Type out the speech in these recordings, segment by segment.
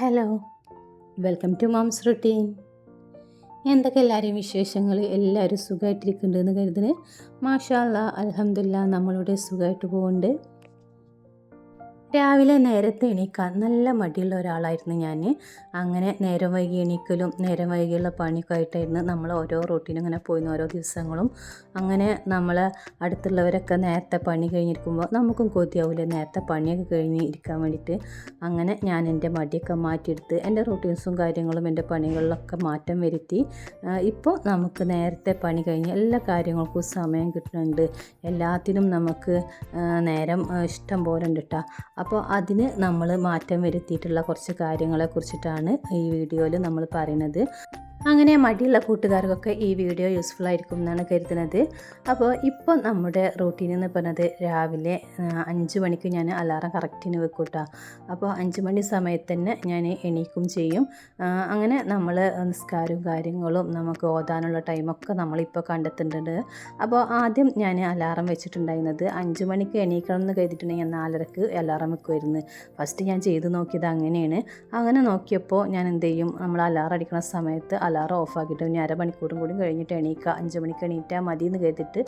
Hello, welcome to Mom's Routine. എന്തൊക്കെ എല്ലാവരെയും വിശേഷങ്ങൾ? എല്ലാവരും സുഖമായിട്ടിരിക്കുന്നുണ്ടെന്ന് കരുതുന്നു. മാഷാ അല്ലാ, അൽഹംദുലില്ലാ, നമ്മളിവിടെ സുഖമായിട്ട് പോകുന്നുണ്ട്. രാവിലെ നേരത്തെ എണീക്കാൻ നല്ല മടിയുള്ള ഒരാളായിരുന്നു ഞാൻ. അങ്ങനെ നേരം വൈകി എണീക്കലും നേരം വൈകിയുള്ള പണിയൊക്കെ ആയിട്ടായിരുന്നു നമ്മൾ ഓരോ റൂട്ടീനും ഇങ്ങനെ പോയിരുന്നു ഓരോ ദിവസങ്ങളും. അങ്ങനെ നമ്മൾ അടുത്തുള്ളവരൊക്കെ നേരത്തെ പണി കഴിഞ്ഞിരിക്കുമ്പോൾ നമുക്കും കൊതിയാവില്ല നേരത്തെ പണിയൊക്കെ കഴിഞ്ഞ് ഇരിക്കാൻ വേണ്ടിയിട്ട്. അങ്ങനെ ഞാൻ എൻ്റെ മടിയൊക്കെ മാറ്റിയെടുത്ത് എൻ്റെ റൂട്ടീൻസും കാര്യങ്ങളും എൻ്റെ പണികളിലൊക്കെ മാറ്റം വരുത്തി. ഇപ്പോൾ നമുക്ക് നേരത്തെ പണി കഴിഞ്ഞ് എല്ലാ കാര്യങ്ങൾക്കും സമയം കിട്ടുന്നുണ്ട്. എല്ലാത്തിനും നമുക്ക് നേരം ഇഷ്ടം പോലെ ഉണ്ട് കേട്ടോ. അപ്പോൾ അതിന് നമ്മൾ മാറ്റം വരുത്തിയിട്ടുള്ള കുറച്ച് കാര്യങ്ങളെ കുറിച്ചിട്ടാണ് ഈ വീഡിയോയിൽ നമ്മൾ പറയുന്നത്. അങ്ങനെ മടിയുള്ള കൂട്ടുകാർക്കൊക്കെ ഈ വീഡിയോ യൂസ്ഫുൾ ആയിരിക്കും എന്നാണ് കരുതുന്നത്. അപ്പോൾ ഇപ്പോൾ നമ്മുടെ റൂട്ടീൻ എന്ന് പറഞ്ഞത് രാവിലെ 5 മണിക്ക് ഞാൻ അലാറം കറക്റ്റിന് വെക്കും കേട്ടോ. അപ്പോൾ 5 മണി സമയത്ത് തന്നെ ഞാൻ എണീക്കും ചെയ്യും. അങ്ങനെ നമ്മൾ നിസ്കാരവും കാര്യങ്ങളും നമുക്ക് ഓതാനുള്ള ടൈമൊക്കെ നമ്മളിപ്പോൾ കണ്ടെത്തേണ്ടത്. അപ്പോൾ ആദ്യം ഞാൻ അലാറം വെച്ചിട്ടുണ്ടായിരുന്നത് 5 മണിക്ക് എണീക്കണം എന്ന് കരുതിയിട്ടുണ്ടെങ്കിൽ 4:30ക്ക് അലാറം വെക്കുമായിരുന്നു. ഫസ്റ്റ് ഞാൻ ചെയ്ത് നോക്കിയത് അങ്ങനെയാണ്. അങ്ങനെ നോക്കിയപ്പോൾ ഞാൻ എന്ത് ചെയ്യും, നമ്മൾ അലാറം അടിക്കുന്ന സമയത്ത് അലാറം ഓഫാക്കിയിട്ട് ഇനി അരമണിക്കൂറും കൂടി കഴിഞ്ഞിട്ട് എണീക്കുക, 5 മണിക്ക് എണീറ്റാൽ മതി എന്ന് കരുതിയിട്ട്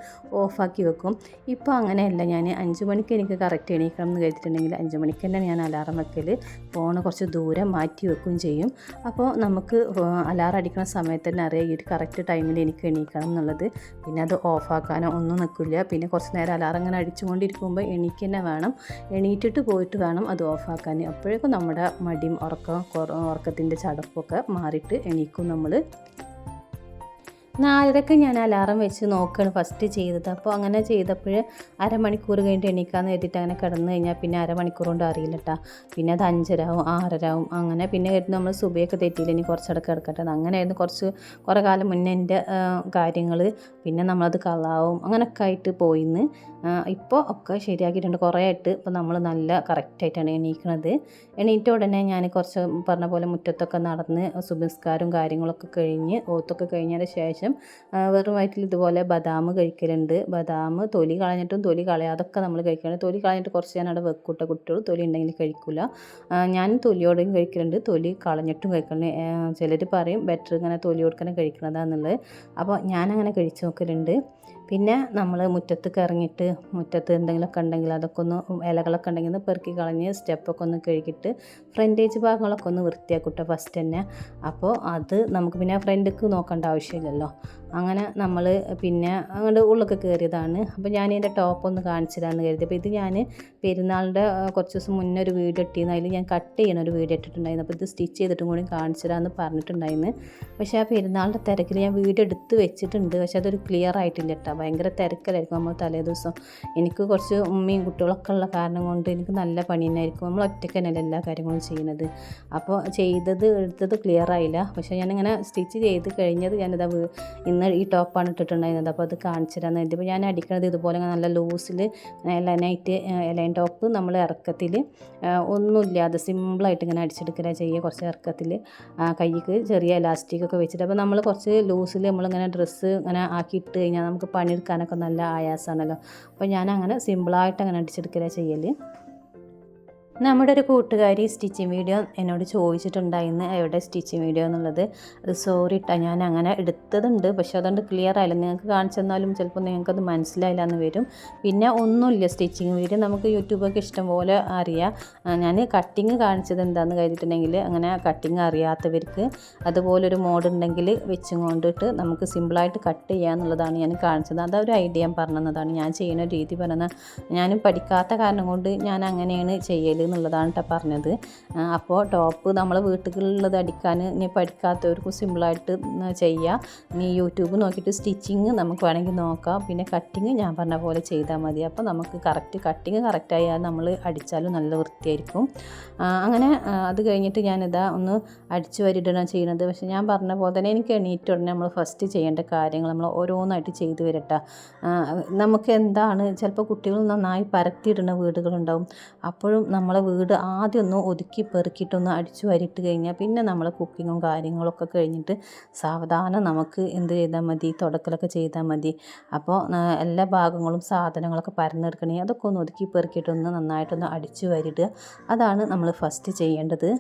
ഓഫാക്കി വെക്കും. ഇപ്പോൾ അങ്ങനെയല്ല, ഞാൻ 5 മണിക്ക് എനിക്ക് കറക്റ്റ് എണീക്കണം എന്ന് കരുതിയിട്ടുണ്ടെങ്കിൽ 5 മണിക്ക് തന്നെ ഞാൻ അലാറം വെക്കൽ. ഫോൺ കുറച്ച് ദൂരം മാറ്റി വെക്കുകയും ചെയ്യും. അപ്പോൾ നമുക്ക് അലാറം അടിക്കുന്ന സമയത്ത് തന്നെ അറിയാം ഈ ഒരു കറക്റ്റ് ടൈമിൽ എനിക്ക് എണീക്കണം എന്നുള്ളത്. പിന്നെ അത് ഓഫാക്കാനോ ഒന്നും നിൽക്കില്ല. പിന്നെ കുറച്ച് നേരം അലാറം അങ്ങനെ അടിച്ചുകൊണ്ടിരിക്കുമ്പോൾ എണീക്ക് തന്നെ വേണം. എണീറ്റിട്ട് പോയിട്ട് വേണം അത് ഓഫാക്കാൻ. അപ്പോഴേക്കും നമ്മുടെ മടിയും ഉറക്കത്തിൻ്റെ ചടപ്പൊക്കെ മാറിയിട്ട് എണീക്കും നമ്മൾ. 4:30ക്ക് ഞാൻ അലാറം വെച്ച് നോക്കുകയാണ് ഫസ്റ്റ് ചെയ്തത്. അപ്പോൾ അങ്ങനെ ചെയ്തപ്പോൾ അരമണിക്കൂർ കഴിഞ്ഞിട്ട് എണീക്കാമെന്ന് കരുതിയിട്ട് അങ്ങനെ കിടന്നു കഴിഞ്ഞാൽ പിന്നെ അരമണിക്കൂർ കൊണ്ട് അറിയില്ല കേട്ടോ. പിന്നെ അത് 5:30 ആവും 6:30 ആവും. അങ്ങനെ പിന്നെ കരുതി നമ്മൾ സുബയൊക്കെ തെറ്റിയില്ല, ഇനി കുറച്ചിടക്ക് കിടക്കട്ടെ. അങ്ങനെയായിരുന്നു കുറേ കാലം മുന്നേ എൻ്റെ കാര്യങ്ങൾ. പിന്നെ നമ്മളത് കളാവും അങ്ങനെയൊക്കെ ആയിട്ട് പോയിന്ന്. ഇപ്പോൾ ഒക്കെ ശരിയാക്കിയിട്ടുണ്ട് കുറേ ആയിട്ട്. ഇപ്പോൾ നമ്മൾ നല്ല കറക്റ്റായിട്ടാണ് എണീക്കണത്. എണീറ്റ ഉടനെ ഞാൻ കുറച്ച് പറഞ്ഞ പോലെ മുറ്റത്തൊക്കെ നടന്ന് സുബസ്കാരവും കാര്യങ്ങളൊക്കെ കഴിഞ്ഞ് ഓത്തൊക്കെ കഴിഞ്ഞതിന് ശേഷം വെറും വയറ്റിൽ ഇതുപോലെ ബദാം കഴിക്കലുണ്ട്. ബദാം തൊലി കളഞ്ഞിട്ടും തൊലി കളയാതൊക്കെ നമ്മൾ കഴിക്കണം. തൊലി കളഞ്ഞിട്ട് കുറച്ച് ഞാൻ അവിടെ വെക്കൂട്ട. കുട്ടികൾ തൊലി ഉണ്ടെങ്കിൽ കഴിക്കില്ല. ഞാൻ തൊലിയോടെയും കഴിക്കലുണ്ട്, തൊലി കളഞ്ഞിട്ടും കഴിക്കലുണ്ട്. ചിലർ പറയും ബെറ്റർ ഇങ്ങനെ തൊലിയോടെ തന്നെ കഴിക്കണതാണെന്നുള്ളത്. അപ്പോൾ ഞാനങ്ങനെ കഴിച്ച് നോക്കലുണ്ട്. പിന്നെ നമ്മൾ മുറ്റത്തേക്ക് ഇറങ്ങിയിട്ട് മുറ്റത്ത് എന്തെങ്കിലുമൊക്കെ ഉണ്ടെങ്കിൽ അതൊക്കെ ഒന്ന് ഇലകളൊക്കെ ഉണ്ടെങ്കിൽ ഒന്ന് പെറുക്കി കളഞ്ഞ് സ്റ്റെപ്പൊക്കെ ഒന്ന് കഴുകിയിട്ട് ഫ്രണ്ടേജ് ഭാഗങ്ങളൊക്കെ ഒന്ന് വൃത്തിയാക്കിയിട്ട് ഫസ്റ്റ് തന്നെ. അപ്പോൾ അത് നമുക്ക് പിന്നെ ഫ്രണ്ടിലേക്ക് നോക്കേണ്ട ആവശ്യമില്ലല്ലോ. അങ്ങനെ നമ്മൾ പിന്നെ അങ്ങോട്ട് ഉള്ളിലൊക്കെ കയറിയതാണ്. അപ്പോൾ ഞാൻ ഇതിൻ്റെ ടോപ്പ് ഒന്ന് കാണിച്ചു തരാമെന്ന് കരുതി. അപ്പോൾ ഇത് ഞാൻ പെരുന്നാളിൻ്റെ കുറച്ച് ദിവസം മുന്നേ ഒരു വീഡിയോ ഇട്ടിരുന്നു. അതിൽ ഞാൻ കട്ട് ചെയ്യണ ഒരു വീഡിയോ ഇട്ടിട്ടുണ്ടായിരുന്നു. അപ്പോൾ ഇത് സ്റ്റിച്ച് ചെയ്തിട്ടും കൂടി കാണിച്ചു തരാമെന്ന് പറഞ്ഞിട്ടുണ്ടായിരുന്നു. പക്ഷേ ആ പെരുന്നാളിൻ്റെ തിരക്കിൽ ഞാൻ വീഡിയോ എടുത്ത് വെച്ചിട്ടുണ്ട്. പക്ഷേ അതൊരു ക്ലിയർ ആയിട്ടില്ല കേട്ടോ. ഭയങ്കര തിരക്കലായിരിക്കും നമ്മൾ തലേ ദിവസം. എനിക്ക് കുറച്ച് ഉമ്മയും കുട്ടികളൊക്കെ ഉള്ള കാരണം കൊണ്ട് എനിക്ക് നല്ല പണി തന്നെയായിരിക്കും. നമ്മൾ ഒറ്റയ്ക്ക് തന്നെയല്ല എല്ലാ കാര്യങ്ങളും ചെയ്യുന്നത്. അപ്പോൾ എടുത്തത് ക്ലിയർ ആയില്ല. പക്ഷേ ഞാനിങ്ങനെ സ്റ്റിച്ച് ചെയ്ത് കഴിഞ്ഞത് ഞാനിതാ ഇന്ന് ഈ ടോപ്പാണ് ഇട്ടിട്ടുണ്ടായിരുന്നത്. അപ്പോൾ അത് കാണിച്ചു തരാമെന്ന് കരുതി. അപ്പോൾ ഞാൻ അടിക്കുന്നത് ഇതുപോലെ നല്ല ലൂസിൽ ലൈനായിട്ട് ലൈൻ ടോപ്പ് നമ്മൾ ഇറക്കത്തിൽ ഒന്നുമില്ലാതെ സിമ്പിളായിട്ട് ഇങ്ങനെ അടിച്ചെടുക്കുക ചെയ്യുക. കുറച്ച് ഇറക്കത്തിൽ കൈക്ക് ചെറിയ ഇലാസ്റ്റിക്കൊക്കെ വെച്ചിട്ട്. അപ്പോൾ നമ്മൾ കുറച്ച് ലൂസിൽ നമ്മളിങ്ങനെ ഡ്രസ്സ് ഇങ്ങനെ ആക്കിയിട്ട് കഴിഞ്ഞാൽ നമുക്ക് പണിയെടുക്കാനൊക്കെ നല്ല ആയാസമാണല്ലോ. അപ്പോൾ ഞാൻ അങ്ങനെ സിമ്പിളായിട്ട് അങ്ങനെ അടിച്ചെടുക്കുക ചെയ്യൽ. നമ്മുടെ ഒരു കൂട്ടുകാരി സ്റ്റിച്ചിങ് വീഡിയോ എന്നോട് ചോദിച്ചിട്ടുണ്ടായിരുന്നു എവിടെ സ്റ്റിച്ചിങ് വീഡിയോ എന്നുള്ളത്. അത് സോറി ഇട്ടാ, ഞാൻ അങ്ങനെ എടുത്തതുണ്ട്. പക്ഷേ അതുകൊണ്ട് ക്ലിയർ ആയില്ല. നിങ്ങൾക്ക് കാണിച്ചു തന്നാലും ചിലപ്പോൾ നിങ്ങൾക്കത് മനസ്സിലായില്ല എന്ന് വരും. പിന്നെ ഒന്നുമില്ല, സ്റ്റിച്ചിങ് വീഡിയോ നമുക്ക് യൂട്യൂബൊക്കെ ഇഷ്ടം പോലെ അറിയാം. ഞാൻ കട്ടിങ് കാണിച്ചത് എന്താണെന്ന് കരുതിയിട്ടുണ്ടെങ്കിൽ അങ്ങനെ കട്ടിങ് അറിയാത്തവർക്ക് അതുപോലൊരു മോഡ് ഉണ്ടെങ്കിൽ വെച്ചും കൊണ്ടിട്ട് നമുക്ക് സിമ്പിളായിട്ട് കട്ട് ചെയ്യുക എന്നുള്ളതാണ് ഞാൻ കാണിച്ചത്. അതൊരു ഐഡിയ ഞാൻ പറഞ്ഞതാണ്, ഞാൻ ചെയ്യുന്ന രീതി പറഞ്ഞത്. ഞാനും പഠിക്കാത്ത കാരണം കൊണ്ട് ഞാൻ അങ്ങനെയാണ് ചെയ്യൽ എന്നുള്ളതാണ് കേട്ടോ പറഞ്ഞത്. അപ്പോൾ ടോപ്പ് നമ്മൾ വീട്ടിലുള്ളത് അടിക്കാൻ ഇനി പഠിക്കാത്തവർക്കും സിമ്പിളായിട്ട് ചെയ്യുക. ഇനി യൂട്യൂബ് നോക്കിയിട്ട് സ്റ്റിച്ചിങ് നമുക്ക് വേണമെങ്കിൽ നോക്കാം. പിന്നെ കട്ടിങ് ഞാൻ പറഞ്ഞ പോലെ ചെയ്താൽ മതി. അപ്പോൾ നമുക്ക് കട്ടിങ് കറക്റ്റായാൽ നമ്മൾ അടിച്ചാലും നല്ല വൃത്തിയായിരിക്കും. അങ്ങനെ അത് കഴിഞ്ഞിട്ട് ഞാനിതാ ഒന്ന് അടിച്ചു വരിയിടാണ് ചെയ്യുന്നത്. പക്ഷേ ഞാൻ പറഞ്ഞ പോലെ തന്നെ എനിക്ക് എണീറ്റ് ഉടനെ നമ്മൾ ഫസ്റ്റ് ചെയ്യേണ്ട കാര്യങ്ങൾ നമ്മൾ ഓരോന്നായിട്ട് ചെയ്തു വരട്ടെ. നമുക്ക് എന്താണ് ചിലപ്പോൾ കുട്ടികൾ നന്നായി പരത്തിയിടുന്ന വീടുകളുണ്ടാവും. അപ്പോഴും നമ്മളെ വീട് ആദ്യം ഒന്ന് ഒതുക്കി പെറുക്കിയിട്ടൊന്ന് അടിച്ചു വാരിയിട്ട് കഴിഞ്ഞാൽ പിന്നെ നമ്മൾ കുക്കിങ്ങും കാര്യങ്ങളൊക്കെ കഴിഞ്ഞിട്ട് സാവധാനം നമുക്ക് എന്ത് ചെയ്താൽ മതി, തുടക്കലൊക്കെ ചെയ്താൽ മതി. അപ്പോൾ എല്ലാ ഭാഗങ്ങളും സാധനങ്ങളൊക്കെ പരന്നെടുക്കണമെങ്കിൽ അതൊക്കെ ഒന്ന് ഒതുക്കി പെറുക്കിയിട്ടൊന്ന് നന്നായിട്ടൊന്ന് അടിച്ചു വാരിയിടുക. അതാണ് നമ്മൾ ഫസ്റ്റ് ചെയ്യേണ്ടത്.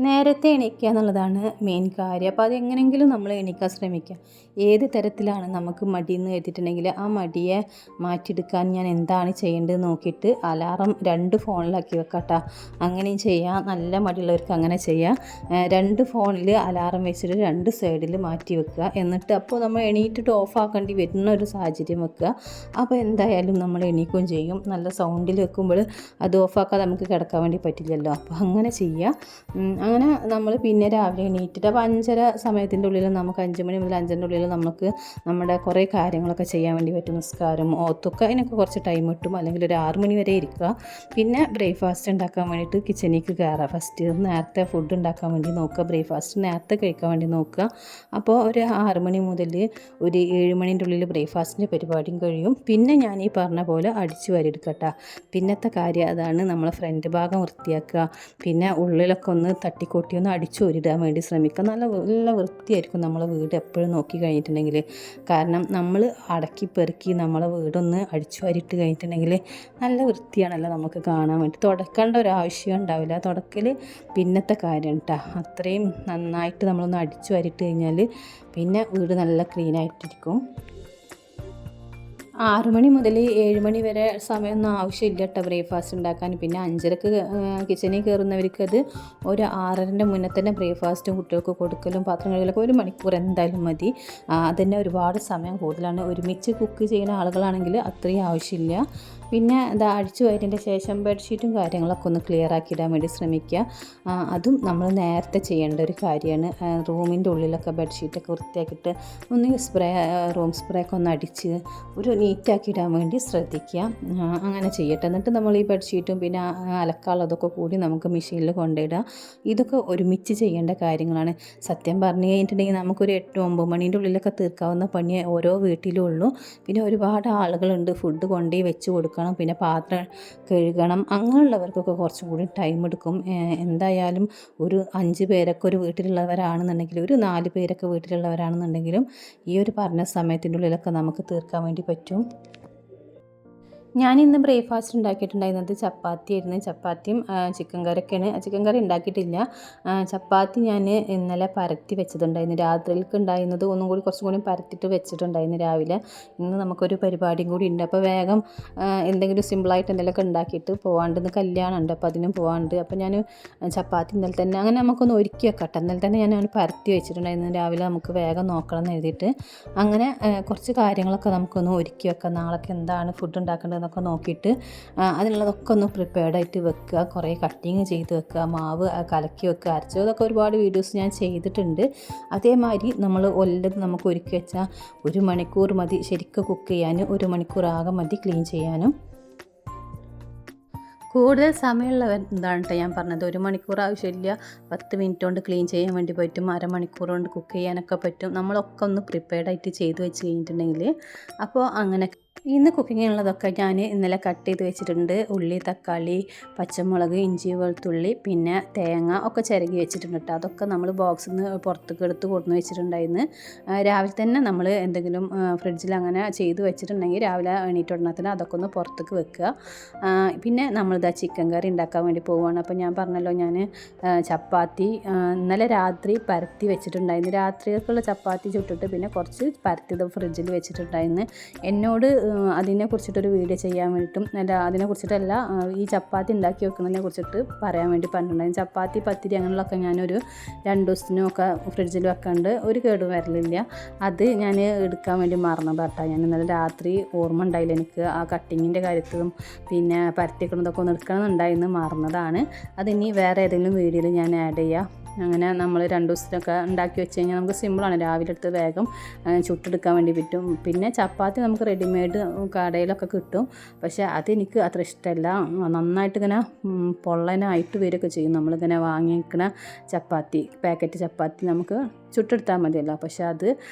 നേരത്തെ എണീക്കുക എന്നുള്ളതാണ് മെയിൻ കാര്യം. അപ്പോൾ അതെങ്ങനെയെങ്കിലും നമ്മൾ എണീക്കാൻ ശ്രമിക്കുക. ഏത് തരത്തിലാണ് നമുക്ക് മടിയെന്ന് കരുതിയിട്ടുണ്ടെങ്കിൽ ആ മടിയെ മാറ്റിയെടുക്കാൻ ഞാൻ എന്താണ് ചെയ്യേണ്ടത് നോക്കിയിട്ട് അലാറം 2 ഫോണിലാക്കി വെക്കാട്ടോ. അങ്ങനെയും ചെയ്യാം. നല്ല മടിയുള്ളവർക്ക് അങ്ങനെ ചെയ്യാം. 2 ഫോണിൽ അലാറം വെച്ചിട്ട് 2 സൈഡിൽ മാറ്റി വെക്കുക. എന്നിട്ട് അപ്പോൾ നമ്മൾ എണീറ്റിട്ട് ഓഫാക്കേണ്ടി വരുന്ന ഒരു സാഹചര്യം വെക്കുക. അപ്പോൾ എന്തായാലും നമ്മൾ എണീക്കുകയും ചെയ്യും. നല്ല സൗണ്ടിൽ വെക്കുമ്പോൾ അത് ഓഫാക്കാതെ നമുക്ക് കിടക്കാൻ വേണ്ടി പറ്റില്ലല്ലോ. അപ്പോൾ അങ്ങനെ ചെയ്യുക. അങ്ങനെ നമ്മൾ പിന്നെ രാവിലെ എണീറ്റിട്ട് അപ്പോൾ 5:30 സമയത്തിൻ്റെ ഉള്ളിൽ നമുക്ക് 5 മണി മുതൽ 5:30 ഉള്ളിൽ നമുക്ക് നമ്മുടെ കുറേ കാര്യങ്ങളൊക്കെ ചെയ്യാൻ വേണ്ടി പറ്റും. നിസ്കാരം ഓത്തൊക്കെ അതിനൊക്കെ കുറച്ച് ടൈം കിട്ടും. അല്ലെങ്കിൽ ഒരു 6 മണി വരെ ഇരിക്കുക. പിന്നെ ബ്രേക്ക്ഫാസ്റ്റ് ഉണ്ടാക്കാൻ വേണ്ടിയിട്ട് കിച്ചണിലേക്ക് കയറുക. ഫസ്റ്റ് നേരത്തെ ഫുഡ് ഉണ്ടാക്കാൻ വേണ്ടി നോക്കുക. ബ്രേക്ക്ഫാസ്റ്റ് നേരത്തെ കഴിക്കാൻ വേണ്ടി നോക്കുക. അപ്പോൾ ഒരു 6 മണി മുതൽ ഒരു 7 മണീൻ്റെ ഉള്ളിൽ ബ്രേക്ക്ഫാസ്റ്റിൻ്റെ പരിപാടിയും കഴിയും. പിന്നെ ഞാൻ ഈ പറഞ്ഞ പോലെ അടിച്ചു വാരിയെടുക്കട്ടെ. പിന്നത്തെ കാര്യം അതാണ്, നമ്മളെ ഫ്രണ്ട് ഭാഗം വൃത്തിയാക്കുക. പിന്നെ ഉള്ളിലൊക്കെ ഒന്ന് തട്ടിക്കൊട്ടി ഒന്ന് അടിച്ചു വാരിയിടാൻ വേണ്ടി ശ്രമിക്കുക. നല്ല വൃത്തിയായിരിക്കും നമ്മളെ വീട് എപ്പോഴും നോക്കി കഴിഞ്ഞിട്ടുണ്ടെങ്കിൽ. കാരണം നമ്മൾ അടക്കി പെറുക്കി നമ്മളെ വീടൊന്ന് അടിച്ചു വാരിയിട്ട് കഴിഞ്ഞിട്ടുണ്ടെങ്കിൽ നല്ല വൃത്തിയാണല്ലോ നമുക്ക് കാണാൻ വേണ്ടി. തുടക്കേണ്ട ഒരു ആവശ്യം ഉണ്ടാവില്ല. തുടക്കൽ പിന്നത്തെ കാര്യം കേട്ടോ. അത്രയും നന്നായിട്ട് നമ്മളൊന്ന് അടിച്ചു വാരിയിട്ട് കഴിഞ്ഞാൽ പിന്നെ വീട് നല്ല ക്ലീനായിട്ടിരിക്കും. 6 മണി മുതൽ 7 മണി വരെ സമയമൊന്നും ആവശ്യമില്ല കേട്ടോ ബ്രേക്ക്ഫാസ്റ്റ് ഉണ്ടാക്കാൻ. പിന്നെ 5:30 കിച്ചണിൽ കയറുന്നവർക്ക് അത് ഒരു 6:30ൻ്റെ മുന്നേ തന്നെ ബ്രേക്ക്ഫാസ്റ്റും കുട്ടികൾക്ക് കൊടുക്കലും പാത്രം കഴുകലൊക്കെ 1 മണിക്കൂർ എന്തായാലും മതി. അതന്നെ ഒരുപാട് സമയം കൂടുതലാണ്. ഒരുമിച്ച് കുക്ക് ചെയ്യുന്ന ആളുകളാണെങ്കിൽ അത്രയും ആവശ്യമില്ല. പിന്നെ അത് അടിച്ചു വാരിയതിൻ്റെ ശേഷം ബെഡ്ഷീറ്റും കാര്യങ്ങളൊക്കെ ഒന്ന് ക്ലിയർ ആക്കിയിടാൻ വേണ്ടി ശ്രമിക്കുക. അതും നമ്മൾ നേരത്തെ ചെയ്യേണ്ട ഒരു കാര്യമാണ്. റൂമിൻ്റെ ഉള്ളിലൊക്കെ ബെഡ്ഷീറ്റൊക്കെ വൃത്തിയാക്കിയിട്ട് ഒന്ന് റൂം സ്പ്രേ ഒക്കെ ഒന്ന് അടിച്ച് ഒരു നീറ്റാക്കി ഇടാൻ വേണ്ടി ശ്രദ്ധിക്കുക. അങ്ങനെ ചെയ്യട്ടെ. എന്നിട്ട് നമ്മൾ ഈ ബെഡ്ഷീറ്റും പിന്നെ അലക്കാനുള്ളതൊക്കെ കൂടി നമുക്ക് മെഷീനിൽ കൊണ്ടിടുക. ഇതൊക്കെ ഒരുമിച്ച് ചെയ്യേണ്ട കാര്യങ്ങളാണ്. സത്യം പറഞ്ഞു കഴിഞ്ഞിട്ടുണ്ടെങ്കിൽ നമുക്കൊരു 8-9 മണീൻ്റെ ഉള്ളിലൊക്കെ തീർക്കാവുന്ന പണിയേ ഓരോ വീട്ടിലും ഉള്ളൂ. പിന്നെ ഒരുപാട് ആളുകളുണ്ട്, ഫുഡ് കൊണ്ടുപോയി വെച്ച് കൊടുക്കണം, പിന്നെ പാത്രം കഴുകണം. അങ്ങനെയുള്ളവർക്കൊക്കെ കുറച്ചും കൂടി ടൈം എടുക്കും. എന്തായാലും ഒരു 5 പേരൊക്കെ ഒരു വീട്ടിലുള്ളവരാണെന്നുണ്ടെങ്കിലും ഒരു 4 പേരൊക്കെ വീട്ടിലുള്ളവരാണെന്നുണ്ടെങ്കിലും ഈ ഒരു പറഞ്ഞ സമയത്തിൻ്റെ ഉള്ളിലൊക്കെ നമുക്ക് തീർക്കാൻ വേണ്ടി പറ്റും. ഞാനിന്ന് ബ്രേക്ക്ഫാസ്റ്റ് ഉണ്ടാക്കിയിട്ടുണ്ടായിരുന്നത് ചപ്പാത്തിയായിരുന്നു. ചപ്പാത്തിയും ചിക്കൻ കറിയൊക്കെയാണ്. ചിക്കൻ കറി ഉണ്ടാക്കിയിട്ടില്ല. ചപ്പാത്തി ഞാൻ ഇന്നലെ പരത്തി വെച്ചതുണ്ടായിരുന്നു. രാത്രിയിലേക്ക് ഉണ്ടായിരുന്നത് ഒന്നും കൂടി കുറച്ചും കൂടി പരത്തിയിട്ട് വെച്ചിട്ടുണ്ടായിരുന്നു രാവിലെ. ഇന്ന് നമുക്കൊരു പരിപാടിയും കൂടി ഉണ്ട്. അപ്പോൾ വേഗം എന്തെങ്കിലും സിമ്പിളായിട്ട് എന്തെങ്കിലുമൊക്കെ ഉണ്ടാക്കിയിട്ട് പോകാണ്ട്. ഇന്ന് കല്യാണം ഉണ്ട്, അപ്പോൾ അതിനും പോകാണ്ട്. അപ്പോൾ ഞാൻ ചപ്പാത്തി ഇന്നലെ തന്നെ അങ്ങനെ നമുക്കൊന്ന് ഒരുക്കി വെക്കട്ടെ. ഇന്നലെ തന്നെ ഞാൻ പരത്തി വെച്ചിട്ടുണ്ടായിരുന്നു. രാവിലെ നമുക്ക് വേഗം നോക്കണം എന്ന് എഴുതിയിട്ട് അങ്ങനെ കുറച്ച് കാര്യങ്ങളൊക്കെ നമുക്കൊന്ന് ഒരുക്കി വെക്കാം. നാളേക്ക് എന്താണ് ഫുഡ് ഉണ്ടാക്കേണ്ടത് എന്നൊക്കെ നോക്കിയിട്ട് അതിനുള്ളതൊക്കെ ഒന്ന് പ്രിപ്പയർഡായിട്ട് വെക്കുക. കുറേ കട്ടിങ് ചെയ്ത് വെക്കുക, മാവ് കലക്കി വെക്കുക, അരച്ചതൊക്കെ ഒരുപാട് വീഡിയോസ് ഞാൻ ചെയ്തിട്ടുണ്ട്. അതേമാതിരി നമ്മൾ ഒല്ലത് നമുക്ക് ഒരുക്കി വെച്ചാൽ 1 മണിക്കൂർ മതി ശരിക്കും കുക്ക് ചെയ്യാനും, 1 മണിക്കൂർ ആകെ മതി ക്ലീൻ ചെയ്യാനും. കൂടുതൽ സമയമുള്ളവർ എന്താണ് കേട്ടോ ഞാൻ പറഞ്ഞത്. 1 മണിക്കൂർ ആവശ്യമില്ല, 10 മിനിറ്റ് കൊണ്ട് ക്ലീൻ ചെയ്യാൻ വേണ്ടി പറ്റും, അരമണിക്കൂർ കൊണ്ട് കുക്ക് ചെയ്യാനൊക്കെ പറ്റും. നമ്മളൊക്കെ ഒന്ന് പ്രിപ്പയർഡായിട്ട് ചെയ്ത് വെച്ച് കഴിഞ്ഞിട്ടുണ്ടെങ്കിൽ അപ്പോൾ അങ്ങനെ. ഇന്ന് കുക്കിങ്ങിനുള്ളതൊക്കെ ഞാൻ ഇന്നലെ കട്ട് ചെയ്ത് വെച്ചിട്ടുണ്ട്. ഉള്ളി, തക്കാളി, പച്ചമുളക്, ഇഞ്ചി, വെളുത്തുള്ളി, പിന്നെ തേങ്ങ ഒക്കെ ചിരകി വെച്ചിട്ടുണ്ട് കേട്ടോ. അതൊക്കെ നമ്മൾ ബോക്സിൽ നിന്ന് പുറത്തേക്ക് എടുത്ത് കൊടുന്ന് വെച്ചിട്ടുണ്ടായിരുന്നു. രാവിലെ തന്നെ നമ്മൾ എന്തെങ്കിലും ഫ്രിഡ്ജിൽ അങ്ങനെ ചെയ്ത് വെച്ചിട്ടുണ്ടെങ്കിൽ രാവിലെ എണീറ്റുടനത്തിന് അതൊക്കെ ഒന്ന് പുറത്തേക്ക് വെക്കുക. പിന്നെ നമ്മളിതാ ചിക്കൻ കറി ഉണ്ടാക്കാൻ വേണ്ടി പോവുകയാണ്. അപ്പോൾ ഞാൻ പറഞ്ഞല്ലോ, ഞാൻ ചപ്പാത്തി ഇന്നലെ രാത്രി പരത്തി വെച്ചിട്ടുണ്ടായിരുന്നു. രാത്രിയൊക്കെയുള്ള ചപ്പാത്തി ചുട്ടിട്ട് പിന്നെ കുറച്ച് പരത്തിയത് ഫ്രിഡ്ജിൽ വെച്ചിട്ടുണ്ടായിരുന്നു. എന്നോട് അതിനെക്കുറിച്ചിട്ടൊരു വീഡിയോ ചെയ്യാൻ വേണ്ടിയിട്ടും അതിനെക്കുറിച്ചിട്ടല്ല, ഈ ചപ്പാത്തി ഉണ്ടാക്കി വെക്കുന്നതിനെ കുറിച്ചിട്ട് പറയാൻ വേണ്ടി പറഞ്ഞിട്ടുണ്ടായിരുന്നു. ചപ്പാത്തി, പത്തിരി അങ്ങനെയുള്ളതൊക്കെ ഞാനൊരു 2 ദിവസത്തിനൊക്കെ ഫ്രിഡ്ജിൽ വെക്കാണ്ട് ഒരു കേടും വരലില്ല. അത് ഞാൻ എടുക്കാൻ വേണ്ടി മറന്നതാട്ടോ. ഞാൻ ഇന്നലെ രാത്രി ഓർമ്മ ഉണ്ടായില്ല എനിക്ക്. ആ കട്ടിങ്ങിൻ്റെ കാര്യത്തിലും പിന്നെ പരത്തിക്കുന്നതൊക്കെ ഒന്ന് എടുക്കണമെന്നുണ്ടായിരുന്നു, മറന്നതാണ്. അതിനി വേറെ ഏതെങ്കിലും വീഡിയോയിൽ ഞാൻ ആഡ് ചെയ്യാം. അങ്ങനെ നമ്മൾ 2 ദിവസത്തിനൊക്കെ ഉണ്ടാക്കി വെച്ച് കഴിഞ്ഞാൽ നമുക്ക് സിമ്പിളാണ്. രാവിലെ എടുത്ത് വേഗം ചുട്ടെടുക്കാൻ വേണ്ടി പറ്റും. പിന്നെ ചപ്പാത്തി നമുക്ക് റെഡിമെയ്ഡ് കടയിലൊക്കെ കിട്ടും. പക്ഷേ അതെനിക്ക് അത്ര ഇഷ്ടമല്ല. നന്നായിട്ട് ഇങ്ങനെ പൊള്ളനായിട്ട് വരികയൊക്കെ ചെയ്യും. നമ്മളിങ്ങനെ വാങ്ങിക്കുന്ന ചപ്പാത്തി, പാക്കറ്റ് ചപ്പാത്തി നമുക്ക് ചുട്ടെടുത്താൽ മതിയല്ലോ. പക്ഷേ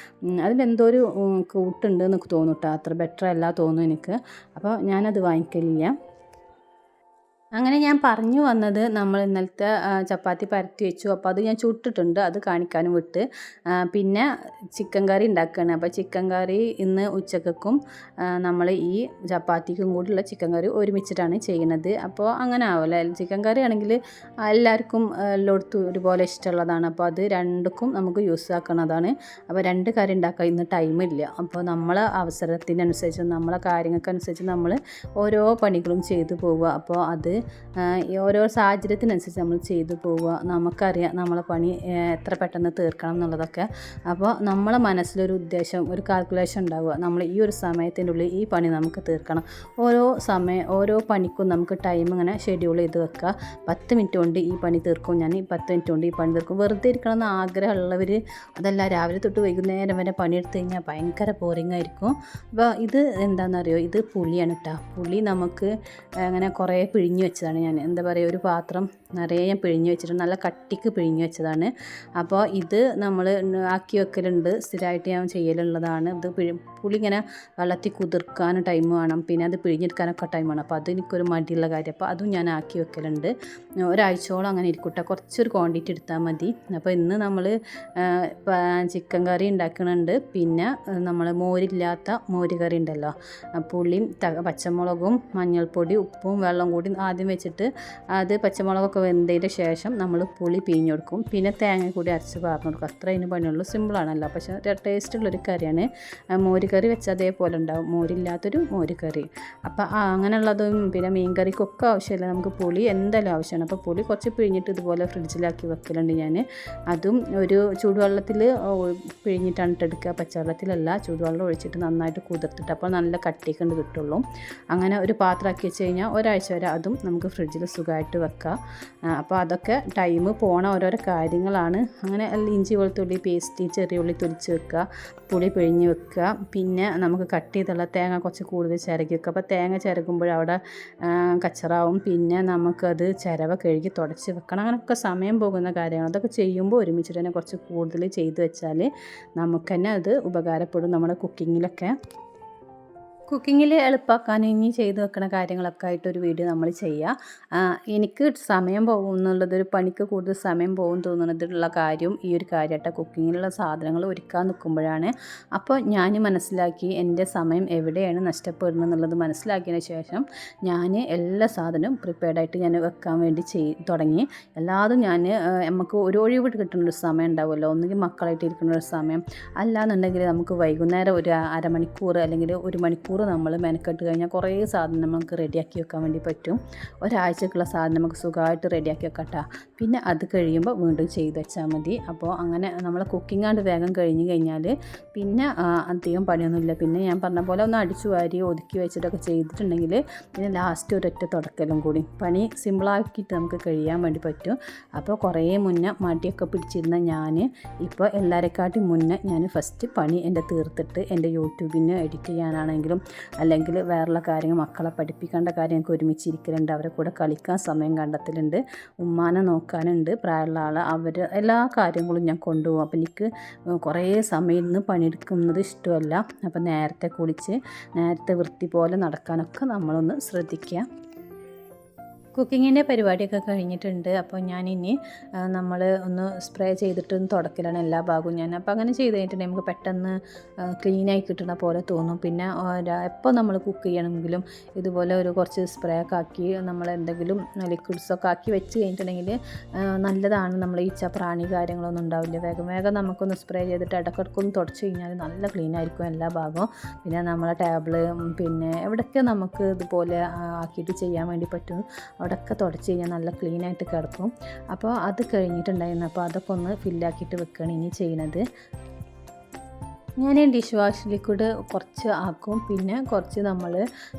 അതിലെന്തോ ഒരു കൂട്ടുണ്ട് എന്നൊക്കെ തോന്നും കേട്ടോ. അത്ര ബെറ്റർ അല്ല തോന്നും എനിക്ക്. അപ്പോൾ ഞാനത് വാങ്ങിക്കലില്ല. അങ്ങനെ ഞാൻ പറഞ്ഞു വന്നത് നമ്മൾ ഇന്നലത്തെ ചപ്പാത്തി പരത്തി വെച്ചു. അപ്പോൾ അത് ഞാൻ ചുട്ടിട്ടുണ്ട്, അത് കാണിക്കാനും വിട്ട്. പിന്നെ ചിക്കൻ കറി ഉണ്ടാക്കുകയാണ്. അപ്പോൾ ചിക്കൻ കറി ഇന്ന് ഉച്ചക്കും നമ്മൾ ഈ ചപ്പാത്തിക്കും കൂടിയുള്ള ചിക്കൻ കറി ഒരുമിച്ചിട്ടാണ് ചെയ്യുന്നത്. അപ്പോൾ അങ്ങനെ ആവില്ല, ചിക്കൻ കറി ആണെങ്കിൽ എല്ലാവർക്കും എല്ലായിടത്തും ഒരുപോലെ ഇഷ്ടമുള്ളതാണ്. അപ്പോൾ അത് രണ്ടുക്കും നമുക്ക് യൂസ് ആക്കുന്നതാണ്. അപ്പോൾ രണ്ട് കറി ഉണ്ടാക്കാൻ ഇന്ന് ടൈമില്ല. അപ്പോൾ നമ്മളെ അവസരത്തിനനുസരിച്ച് നമ്മളെ കാര്യങ്ങൾക്കനുസരിച്ച് നമ്മൾ ഓരോ പണികളും ചെയ്തു പോവുക. അപ്പോൾ അത് ഓരോ സാഹചര്യത്തിനനുസരിച്ച് നമ്മൾ ചെയ്തു പോവുക. നമുക്കറിയാം നമ്മളെ പണി എത്ര പെട്ടെന്ന് തീർക്കണം എന്നുള്ളതൊക്കെ. അപ്പോൾ നമ്മളെ മനസ്സിലൊരു ഉദ്ദേശം, ഒരു കാൽക്കുലേഷൻ ഉണ്ടാവുക, നമ്മൾ ഈ ഒരു സമയത്തിൻ്റെ ഉള്ളിൽ ഈ പണി നമുക്ക് തീർക്കണം. ഓരോ പണിക്കും നമുക്ക് ടൈം ഇങ്ങനെ ഷെഡ്യൂൾ ചെയ്ത് വെക്കുക. 10 മിനിറ്റ് കൊണ്ട് ഈ പണി തീർക്കും, ഞാൻ 10 മിനിറ്റ് കൊണ്ട് ഈ പണി തീർക്കും. വെറുതെ ഇരിക്കണമെന്ന് ആഗ്രഹമുള്ളവർ അതല്ല, രാവിലെ തൊട്ട് വൈകുന്നേരം വരെ പണിയെടുത്ത് കഴിഞ്ഞാൽ ഭയങ്കര ബോറിംഗ് ആയിരിക്കും. അപ്പോൾ ഇത് എന്താണെന്നറിയോ, ഇത് പുളിയാണ് കേട്ടോ. പുളി നമുക്ക് അങ്ങനെ കുറേ പിഴിഞ്ഞ് വെച്ചതാണ്. ഞാൻ എന്താ പറയുക, ഒരു പാത്രം നിറയെ ഞാൻ പിഴിഞ്ഞ് വെച്ചിട്ട് നല്ല കട്ടിക്ക് പിഴിഞ്ഞ് വെച്ചതാണ്. അപ്പോൾ ഇത് നമ്മൾ ആക്കി വെക്കലുണ്ട്, സ്ഥിരമായിട്ട് ഞാൻ ചെയ്യലുള്ളതാണ്. ഇത് പുളി ഇങ്ങനെ വെള്ളത്തിൽ കുതിർക്കാൻ ടൈം വേണം, പിന്നെ അത് പിഴിഞ്ഞെടുക്കാനൊക്കെ ടൈം വേണം. അപ്പോൾ അതെനിക്കൊരു മടിയുള്ള കാര്യം. അപ്പോൾ അതും ഞാൻ ആക്കി വെക്കലുണ്ട്. ഒരാഴ്ചയോളം അങ്ങനെ ഇരിക്കട്ടെ, കുറച്ചൊരു ക്വാണ്ടിറ്റി എടുത്താൽ മതി. അപ്പോൾ ഇന്ന് നമ്മൾ ചിക്കൻ കറി ഉണ്ടാക്കുന്നുണ്ട്. പിന്നെ നമ്മൾ മോരില്ലാത്ത മോര് കറി ഉണ്ടല്ലോ, പുളിയും പച്ചമുളകും മഞ്ഞൾപ്പൊടി ഉപ്പും വെള്ളം കൂടി ആദ്യം വെച്ചിട്ട് അത് പച്ചമുളകൊക്കെ വെന്തതിന് ശേഷം നമ്മൾ പുളി പിഴിഞ്ഞ് കൊടുക്കും. പിന്നെ തേങ്ങ കൂടി അരച്ച് പാർന്ന് കൊടുക്കും. അത്ര അതിന് പണിയുള്ളൂ, സിമ്പിളാണല്ലോ. പക്ഷേ ടേസ്റ്റുള്ളൊരു കറിയാണ്. മോര് കറി വെച്ചാൽ അതേപോലെ ഉണ്ടാവും, മോരില്ലാത്തൊരു മോര് കറി. അപ്പോൾ അങ്ങനെയുള്ളതും പിന്നെ മീൻ കറിക്കൊക്കെ ആവശ്യമില്ല, നമുക്ക് പുളി എന്തായാലും ആവശ്യമാണ്. അപ്പോൾ പുളി കുറച്ച് പിഴിഞ്ഞിട്ട് ഇതുപോലെ ഫ്രിഡ്ജിലാക്കി വെക്കലുണ്ട് ഞാൻ. അതും ഒരു ചൂടുവെള്ളത്തിൽ പിഴിഞ്ഞിട്ടാണ് എടുക്കുക, പച്ചവെള്ളത്തിലല്ല. ചൂടുവെള്ളം ഒഴിച്ചിട്ട് നന്നായിട്ട് കുതിർത്തിട്ട് അപ്പോൾ നല്ല കട്ടിക്കൊണ്ട് കിട്ടുള്ളൂ. അങ്ങനെ ഒരു പാത്രമാക്കി വെച്ച് കഴിഞ്ഞാൽ ഒരാഴ്ച വരെ അതും നമുക്ക് ഫ്രിഡ്ജിൽ സുഖമായിട്ട് വെക്കാം. അപ്പോൾ അതൊക്കെ ടൈം പോണ ഓരോരോ കാര്യങ്ങളാണ്. അങ്ങനെ ഇഞ്ചി വെളുത്തുള്ളി പേസ്റ്റ്, ചെറിയ ഉള്ളി തൊലിച്ച് വെക്കുക, പുളി പിഴിഞ്ഞ് വെക്കുക. പിന്നെ നമുക്ക് കട്ട് ചെയ്തുള്ള തേങ്ങ കുറച്ച് കൂടുതൽ ചിരകി വെക്കുക. അപ്പോൾ തേങ്ങ ചിരകുമ്പോൾ അവിടെ കച്ചറാവും. പിന്നെ നമുക്കത് ചിരവ കഴുകി തുടച്ച് വെക്കണം. അങ്ങനെയൊക്കെ സമയം പോകുന്ന കാര്യങ്ങൾ. അതൊക്കെ ചെയ്യുമ്പോൾ ഒരുമിച്ചിട്ട് തന്നെ കുറച്ച് കൂടുതൽ ചെയ്ത് വെച്ചാൽ നമുക്ക് തന്നെ അത് ഉപകാരപ്പെടും നമ്മുടെ കുക്കിങ്ങിലൊക്കെ. കുക്കിങ്ങിൽ എളുപ്പമാക്കാൻ ഇനി ചെയ്ത് വെക്കുന്ന കാര്യങ്ങളൊക്കെ ആയിട്ടൊരു വീഡിയോ നമ്മൾ ചെയ്യുക. എനിക്ക് സമയം പോകും എന്നുള്ളതൊരു പണിക്ക് കൂടുതൽ സമയം പോകും തോന്നുന്നതിലുള്ള കാര്യം ഈ ഒരു കാര്യമായിട്ട് കുക്കിങ്ങിലുള്ള സാധനങ്ങൾ ഒരുക്കാൻ നിൽക്കുമ്പോഴാണ്. അപ്പോൾ ഞാൻ മനസ്സിലാക്കി എൻ്റെ സമയം എവിടെയാണ് നഷ്ടപ്പെടുന്നത് എന്നുള്ളത് മനസ്സിലാക്കിയതിന് ശേഷം ഞാൻ എല്ലാ സാധനവും പ്രിപ്പയർഡായിട്ട് ഞാൻ വെക്കാൻ വേണ്ടി തുടങ്ങി. എല്ലാതും ഞാൻ നമുക്ക് ഒരു ഒഴിവ് കിട്ടുന്നൊരു സമയം ഉണ്ടാവുമല്ലോ, ഒന്നുകിൽ മക്കളായിട്ട് ഇരിക്കുന്നൊരു സമയം, അല്ലാന്നുണ്ടെങ്കിൽ നമുക്ക് വൈകുന്നേരം ഒരു അരമണിക്കൂർ അല്ലെങ്കിൽ ഒരു മണിക്കൂർ നമ്മൾ മെനക്കെട്ട് കഴിഞ്ഞാൽ കുറേ സാധനം നമുക്ക് റെഡിയാക്കി വെക്കാൻ വേണ്ടി പറ്റും. ഒരാഴ്ചക്കുള്ള സാധനം നമുക്ക് സുഖമായിട്ട് റെഡിയാക്കി വെക്കട്ടോ. പിന്നെ അത് കഴിയുമ്പോൾ വീണ്ടും ചെയ്ത് വെച്ചാൽ മതി. അപ്പോൾ അങ്ങനെ നമ്മളെ കുക്കിംഗ് ആണ്ട് വേഗം കഴിഞ്ഞ് കഴിഞ്ഞാൽ പിന്നെ അധികം പണിയൊന്നുമില്ല. പിന്നെ ഞാൻ പറഞ്ഞ പോലെ ഒന്ന് അടിച്ചു വാരി ഒതുക്കി വെച്ചിട്ടൊക്കെ ചെയ്തിട്ടുണ്ടെങ്കിൽ പിന്നെ ലാസ്റ്റ് ഒരൊറ്റ തുടക്കലും കൂടി പണി സിമ്പിളാക്കിയിട്ട് നമുക്ക് കഴിയാൻ വേണ്ടി പറ്റും. അപ്പോൾ കുറേ മുന്നേ മടിയൊക്കെ പിടിച്ചിരുന്ന ഞാൻ ഇപ്പോൾ എല്ലാവരെക്കാട്ടും മുന്നേ ഞാൻ ഫസ്റ്റ് പണി എൻ്റെ തീർത്തിട്ട് എൻ്റെ യൂട്യൂബിന് എഡിറ്റ് ചെയ്യാനാണെങ്കിലും അല്ലെങ്കിൽ വേറെയുള്ള കാര്യങ്ങൾ, മക്കളെ പഠിപ്പിക്കേണ്ട കാര്യം എനിക്ക് ഒരുമിച്ചിരിക്കലുണ്ട്, അവരെ കൂടെ കളിക്കാൻ സമയം കണ്ടെത്തലുണ്ട്, ഉമ്മാനെ നോക്കാനുണ്ട്, പ്രായമുള്ള ആൾ, അവർ എല്ലാ കാര്യങ്ങളും ഞാൻ കൊണ്ടുപോകും. അപ്പോൾ എനിക്ക് കുറേ സമയം ഇന്ന് പണിയെടുക്കുന്നത് ഇഷ്ടമല്ല. അപ്പോൾ നേരത്തെ കുളിച്ച് നേരത്തെ വൃത്തി പോലെ നടക്കാനൊക്കെ നമ്മളൊന്ന് ശ്രദ്ധിക്കുക. കുക്കിങ്ങിൻ്റെ പരിപാടിയൊക്കെ കഴിഞ്ഞിട്ടുണ്ട്. അപ്പോൾ ഞാനിനി നമ്മൾ ഒന്ന് സ്പ്രേ ചെയ്തിട്ടൊന്ന് തുടക്കലാണ് എല്ലാ ഭാഗവും ഞാൻ. അപ്പോൾ അങ്ങനെ ചെയ്ത് കഴിഞ്ഞിട്ടുണ്ടെങ്കിൽ നമുക്ക് പെട്ടെന്ന് ക്ലീനായി കിട്ടുന്ന പോലെ തോന്നും. പിന്നെ എപ്പോൾ നമ്മൾ കുക്ക് ചെയ്യണമെങ്കിലും ഇതുപോലെ ഒരു കുറച്ച് സ്പ്രേ ഒക്കെ ആക്കി നമ്മൾ എന്തെങ്കിലും ലിക്വിഡ്സൊക്കെ ആക്കി വെച്ച് കഴിഞ്ഞിട്ടുണ്ടെങ്കിൽ നല്ലതാണ്. നമ്മൾ ഈച്ച പ്രാണി കാര്യങ്ങളൊന്നും ഉണ്ടാവില്ല. വേഗം വേഗം നമുക്കൊന്ന് സ്പ്രേ ചെയ്തിട്ട് ഇടയ്ക്കിടയ്ക്കൊന്ന് തുടച്ച് കഴിഞ്ഞാൽ നല്ല ക്ലീൻ ആയിരിക്കും എല്ലാ ഭാഗവും. പിന്നെ നമ്മളെ ടേബിള് പിന്നെ എവിടെയൊക്കെ നമുക്ക് ഇതുപോലെ ആക്കിയിട്ട് ചെയ്യാൻ വേണ്ടി പറ്റും അവിടെയൊക്കെ തുടച്ച് കഴിഞ്ഞാൽ നല്ല ക്ലീനായിട്ട് കിടക്കും. അപ്പോൾ അത് കഴിഞ്ഞിട്ടുണ്ടായിരുന്നു. അപ്പോൾ അതൊക്കെ ഒന്ന് ഫില്ലാക്കിയിട്ട് വെക്കുകയാണ് ഇനി ചെയ്യുന്നത്. ഞാൻ ഡിഷ് വാഷ് ലിക്വിഡ് കുറച്ച് ആക്കും, പിന്നെ കുറച്ച് നമ്മൾ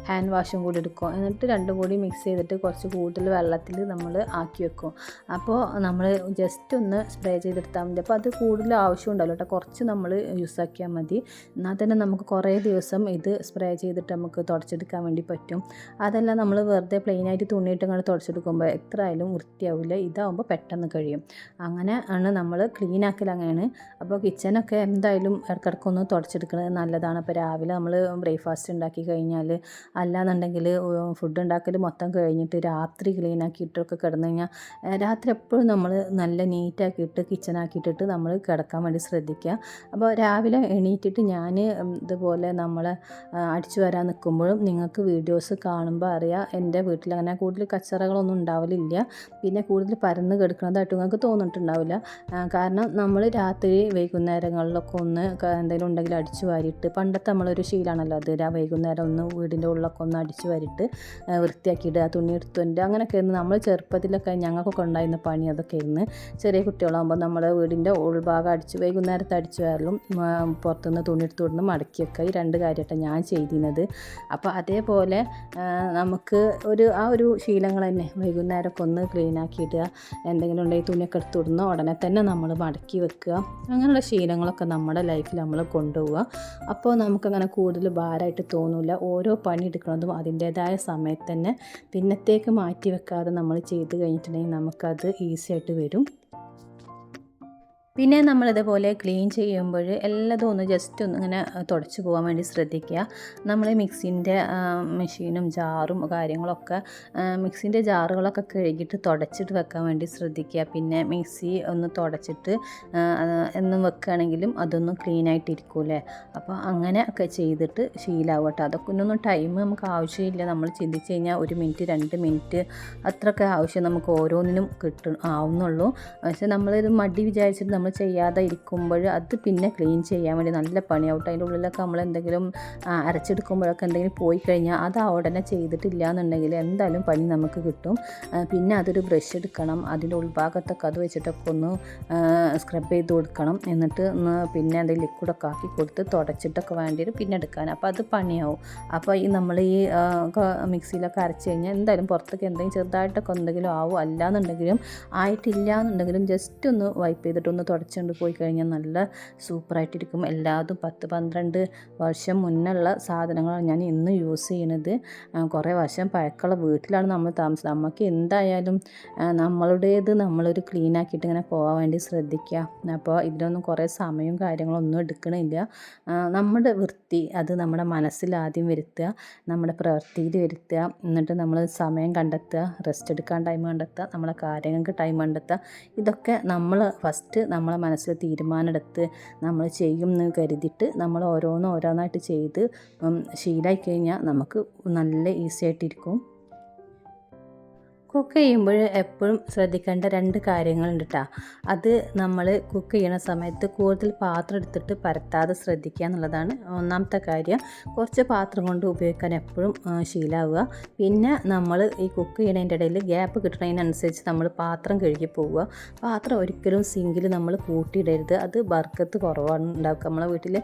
ഹാൻഡ് വാഷും കൂടി എടുക്കും. എന്നിട്ട് രണ്ടും കൂടി മിക്സ് ചെയ്തിട്ട് കുറച്ച് കൂടുതൽ വെള്ളത്തിൽ നമ്മൾ ആക്കി വെക്കും. അപ്പോൾ നമ്മൾ ജസ്റ്റ് ഒന്ന് സ്പ്രേ ചെയ്തെടുത്താൽ മതി. അപ്പോൾ അത് കൂടുതൽ ആവശ്യമുണ്ടല്ലോ കേട്ടോ, കുറച്ച് നമ്മൾ യൂസ് ആക്കിയാൽ മതി. എന്നാൽ തന്നെ നമുക്ക് കുറേ ദിവസം ഇത് സ്പ്രേ ചെയ്തിട്ട് നമുക്ക് തുടച്ചെടുക്കാൻ വേണ്ടി പറ്റും. അതല്ല നമ്മൾ വെറുതെ പ്ലെയിനായിട്ട് തുണിയിട്ട് ഇങ്ങനെ തുടച്ചെടുക്കുമ്പോൾ എത്ര ആയാലും വൃത്തിയാവില്ല. ഇതാവുമ്പോൾ പെട്ടെന്ന് കഴിയും. അങ്ങനെ ആണ് നമ്മൾ ക്ലീൻ ആക്കൽ അങ്ങനെയാണ്. അപ്പോൾ കിച്ചനൊക്കെ എന്തായാലും ഇടയ്ക്കിടയ്ക്ക് ഒന്ന് തുടച്ചെടുക്കുന്നത് നല്ലതാണ്. അപ്പോൾ രാവിലെ നമ്മൾ ബ്രേക്ക്ഫാസ്റ്റ് ഉണ്ടാക്കി കഴിഞ്ഞാൽ അല്ലാന്നുണ്ടെങ്കിൽ ഫുഡ് ഉണ്ടാക്കൽ മൊത്തം കഴിഞ്ഞിട്ട് രാത്രി ക്ലീൻ ആക്കിയിട്ടൊക്കെ കിടന്നു കഴിഞ്ഞാൽ രാത്രി എപ്പോഴും നമ്മൾ നല്ല നീറ്റാക്കിയിട്ട് കിച്ചണാക്കിയിട്ടിട്ട് നമ്മൾ കിടക്കാൻ വേണ്ടി ശ്രദ്ധിക്കുക. അപ്പോൾ രാവിലെ എണീറ്റിട്ട് ഞാൻ ഇതുപോലെ നമ്മൾ അടിച്ചു വരാൻ നിൽക്കുമ്പോഴും നിങ്ങൾക്ക് വീഡിയോസ് കാണുമ്പോൾ അറിയാം എൻ്റെ വീട്ടിൽ അങ്ങനെ കൂടുതൽ കച്ചറകളൊന്നും ഉണ്ടാവലില്ല. പിന്നെ കൂടുതൽ പരന്ന് കിടക്കുന്നതായിട്ട് നിങ്ങൾക്ക് തോന്നിയിട്ടുണ്ടാവില്ല. കാരണം നമ്മൾ രാത്രി വൈകുന്നേരങ്ങളിലൊക്കെ ഒന്ന് എന്തെങ്കിലും ഉണ്ടെങ്കിൽ അടിച്ചു വാരിയിട്ട്, പണ്ടത്തെ നമ്മളൊരു ശീലമാണല്ലോ അത്, വൈകുന്നേരം ഒന്ന് വീടിൻ്റെ ഉള്ളിലൊക്കെ ഒന്ന് അടിച്ചു വാരിയിട്ട് വൃത്തിയാക്കിയിടുക, തുണി എടുത്തുകൊണ്ട് അങ്ങനെയൊക്കെ ആയിരുന്നു നമ്മൾ ചെറുപ്പത്തിലൊക്കെ ഞങ്ങൾക്കൊക്കെ ഉണ്ടായിരുന്ന പണി. അതൊക്കെ ആയിരുന്നു ചെറിയ കുട്ടികളാകുമ്പോൾ നമ്മൾ വീടിൻ്റെ ഉൾഭാഗം വൈകുന്നേരത്തെ അടിച്ചു വാരലും പുറത്തുനിന്ന് തുണി എടുത്തു വിടുന്നു മടക്കിയൊക്കെ ഈ 2 കാര്യമായിട്ടാണ് ഞാൻ ചെയ്തിരുന്നത്. അപ്പോൾ അതേപോലെ നമുക്ക് ആ ഒരു ശീലങ്ങൾ തന്നെ വൈകുന്നേരമൊക്കെ ഒന്ന് ക്ലീൻ ആക്കിയിടുക, എന്തെങ്കിലും ഉണ്ടെങ്കിൽ തുണിയൊക്കെ എടുത്തു വിടുന്ന ഉടനെ തന്നെ നമ്മൾ മടക്കി വെക്കുക. അങ്ങനെയുള്ള ശീലങ്ങളൊക്കെ നമ്മുടെ ലൈഫിൽ നമ്മൾ കൊണ്ടുപോവുക. അപ്പോൾ നമുക്കങ്ങനെ കൂടുതൽ ഭാരമായിട്ട് തോന്നില്ല. ഓരോ പണി എടുക്കുന്നതും അതിൻ്റേതായ സമയത്ത് തന്നെ പിന്നത്തേക്ക് മാറ്റി വെക്കാതെ നമ്മൾ ചെയ്ത് കഴിഞ്ഞിട്ടുണ്ടെങ്കിൽ നമുക്കത് ഈസി ആയിട്ട് വരും. പിന്നെ നമ്മളിതുപോലെ ക്ലീൻ ചെയ്യുമ്പോൾ എല്ലാതും ഒന്ന് ജസ്റ്റ് ഒന്ന് ഇങ്ങനെ തുടച്ച് പോകാൻ വേണ്ടി ശ്രദ്ധിക്കുക. നമ്മൾ മിക്സിൻ്റെ മെഷീനും ജാറും കാര്യങ്ങളൊക്കെ മിക്സിൻ്റെ ജാറുകളൊക്കെ കഴുകിയിട്ട് തുടച്ചിട്ട് വെക്കാൻ വേണ്ടി ശ്രദ്ധിക്കുക. പിന്നെ മിക്സി ഒന്ന് തുടച്ചിട്ട് എന്നും വെക്കുകയാണെങ്കിലും അതൊന്നും ക്ലീൻ ആയിട്ടിരിക്കൂലേ. അപ്പോൾ അങ്ങനെ ഒക്കെ ചെയ്തിട്ട് ശീലമാവട്ടെ. അതൊക്കെ ഒന്നും ടൈം നമുക്ക് ആവശ്യമില്ല. നമ്മൾ ചിന്തിച്ച് കഴിഞ്ഞാൽ 1 മിനിറ്റ് 2 മിനിറ്റ് അത്രയൊക്കെ ആവശ്യം നമുക്ക് ഓരോന്നിനും ആവുന്നുള്ളൂ. പക്ഷേ നമ്മളിത് മടി വിചാരിച്ചിട്ട് നമ്മൾ ചെയ്യാതെ ഇരിക്കുമ്പോൾ അത് പിന്നെ ക്ലീൻ ചെയ്യാൻ വേണ്ടി നല്ല പണിയാവും. അതിൻ്റെ ഉള്ളിലൊക്കെ നമ്മൾ എന്തെങ്കിലും അരച്ചെടുക്കുമ്പോഴൊക്കെ എന്തെങ്കിലും പോയി കഴിഞ്ഞാൽ അത് ഉടനെ ചെയ്തിട്ടില്ല എന്നുണ്ടെങ്കിൽ എന്തായാലും പണി നമുക്ക് കിട്ടും. പിന്നെ അതൊരു ബ്രഷ് എടുക്കണം, അതിൻ്റെ ഉൾഭാഗത്തൊക്കെ അത് വെച്ചിട്ടൊക്കെ ഒന്ന് സ്ക്രബ് ചെയ്ത് കൊടുക്കണം. എന്നിട്ട് പിന്നെ എന്തെങ്കിലും ലിക്വിഡൊക്കെ ആക്കി കൊടുത്ത് തുടച്ചിട്ടൊക്കെ വേണ്ടി വരും പിന്നെ എടുക്കാൻ. അപ്പോൾ അത് പണിയാവും. അപ്പോൾ നമ്മൾ ഈ മിക്സിയിലൊക്കെ അരച്ച് കഴിഞ്ഞാൽ എന്തായാലും പുറത്തൊക്കെ എന്തെങ്കിലും ചെറുതായിട്ടൊക്കെ എന്തെങ്കിലും ആവും. അല്ലാന്നുണ്ടെങ്കിലും ആയിട്ടില്ല എന്നുണ്ടെങ്കിലും ജസ്റ്റ് ഒന്ന് വൈപ്പ് ചെയ്തിട്ടൊന്ന് തുടച്ചുകൊണ്ട് പോയി കഴിഞ്ഞാൽ നല്ല സൂപ്പറായിട്ടിരിക്കും. എല്ലാതും 10-12 വർഷം മുന്നുള്ള സാധനങ്ങളാണ് ഞാൻ ഇന്ന് യൂസ് ചെയ്യുന്നത്. കുറേ വർഷം പഴക്കമുള്ള വീട്ടിലാണ് നമ്മൾ താമസം. നമുക്ക് എന്തായാലും നമ്മളുടേത് നമ്മളൊരു ക്ലീൻ ആക്കിയിട്ട് ഇങ്ങനെ പോകാൻ വേണ്ടി ശ്രദ്ധിക്കുക. അപ്പോൾ ഇതിനൊന്നും കുറേ സമയവും കാര്യങ്ങളൊന്നും എടുക്കണില്ല. നമ്മുടെ വൃത്തി അത് നമ്മുടെ മനസ്സിൽ ആദ്യം വരുത്തുക, നമ്മുടെ പ്രവൃത്തിയിൽ വരുത്തുക. എന്നിട്ട് നമ്മൾ സമയം കണ്ടെത്തുക, റെസ്റ്റ് എടുക്കാൻ ടൈം കണ്ടെത്തുക, നമ്മളെ കാര്യങ്ങൾക്ക് ടൈം കണ്ടെത്തുക. ഇതൊക്കെ നമ്മൾ ഫസ്റ്റ് നമ്മളെ മനസ്സിൽ തീരുമാനമെടുത്ത് നമ്മൾ ചെയ്യും എന്ന് കരുതിയിട്ട് നമ്മൾ ഓരോന്നായിട്ട് ചെയ്ത് ശീലമായി കഴിഞ്ഞാൽ നമുക്ക് നല്ല ഈസി ആയിട്ടിരിക്കും. കുക്ക് ചെയ്യുമ്പോൾ എപ്പോഴും ശ്രദ്ധിക്കേണ്ട 2 കാര്യങ്ങളുണ്ട് കേട്ടോ. അത് നമ്മൾ കുക്ക് ചെയ്യണ സമയത്ത് കൂടുതൽ പാത്രം എടുത്തിട്ട് പരത്താതെ ശ്രദ്ധിക്കുക എന്നുള്ളതാണ് ഒന്നാമത്തെ കാര്യം. കുറച്ച് പാത്രം കൊണ്ട് ഉപയോഗിക്കാൻ എപ്പോഴും ശീലമാവുക. പിന്നെ നമ്മൾ ഈ കുക്ക് ചെയ്യണതിൻ്റെ ഇടയിൽ ഗ്യാപ്പ് കിട്ടുന്നതിനനുസരിച്ച് നമ്മൾ പാത്രം കഴുകി പോവുക. പാത്രം ഒരിക്കലും സിങ്കിൽ നമ്മൾ കൂട്ടിയിടരുത്. അത് ബർക്കത്ത് കുറവാണ് ഉണ്ടാക്കുക. നമ്മളെ വീട്ടിൽ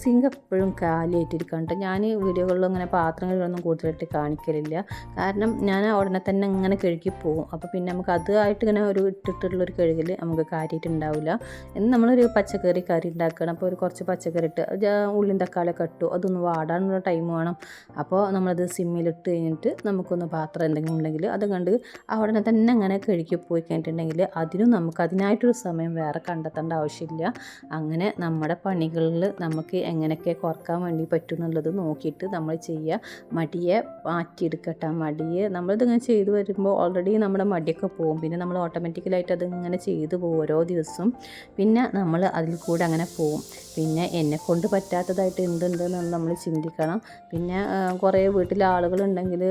സിങ്ക് എപ്പോഴും കാലിയായിട്ടിരിക്കാണ്ട്. ഞാൻ വീഡിയോകളിലും അങ്ങനെ പാത്രം കഴുകൊന്നും കൂടുതലായിട്ട് കാണിക്കലില്ല. കാരണം ഞാൻ ഉടനെ തന്നെ അങ്ങനെ കഴുകി പോകും. അപ്പോൾ പിന്നെ നമുക്ക് അതുമായിട്ട് ഇങ്ങനെ ഒരു ഇട്ടിട്ടുള്ളൊരു കഴുകൽ നമുക്ക് കാര്യമായിട്ട് ഉണ്ടാവില്ല. എന്ന് നമ്മളൊരു പച്ചക്കറി കറി ഉണ്ടാക്കണം. അപ്പോൾ ഒരു കുറച്ച് പച്ചക്കറി ഇട്ട് ഉള്ളിയും തക്കാളിയൊക്കെ ഇട്ടു, അതൊന്ന് വാടാനുള്ള ടൈം വേണം. അപ്പോൾ നമ്മളത് സിമ്മിലിട്ട് കഴിഞ്ഞിട്ട് നമുക്കൊന്ന് പാത്രം എന്തെങ്കിലും ഉണ്ടെങ്കിൽ അത് കണ്ട് അവിടെ തന്നെ അങ്ങനെ കഴുകി പോയി കഴിഞ്ഞിട്ടുണ്ടെങ്കിൽ അതിനും നമുക്ക് അതിനായിട്ടൊരു സമയം വേറെ കണ്ടെത്തേണ്ട ആവശ്യമില്ല. അങ്ങനെ നമ്മുടെ പണികളിൽ നമുക്ക് എങ്ങനെയൊക്കെ കുറക്കാൻ വേണ്ടി പറ്റും എന്നുള്ളത് നോക്കിയിട്ട് നമ്മൾ ചെയ്യുക. മടിയെ മാറ്റിയെടുക്കട്ടെ. മടിയെ നമ്മളിതിങ്ങനെ ചെയ്തു വരുമ്പോൾ ഓൾറെഡി നമ്മുടെ മടിയൊക്കെ പോകും. പിന്നെ നമ്മൾ ഓട്ടോമാറ്റിക്കലായിട്ട് അതിങ്ങനെ ചെയ്തു പോകും ഓരോ ദിവസവും. പിന്നെ നമ്മൾ അതിൽ കൂടെ അങ്ങനെ പോകും. പിന്നെ എന്നെക്കൊണ്ട് പറ്റാത്തതായിട്ട് എന്തുണ്ടെന്ന് നമ്മൾ ചിന്തിക്കണം. പിന്നെ കുറേ വീട്ടിൽ ആളുകളുണ്ടെങ്കിൽ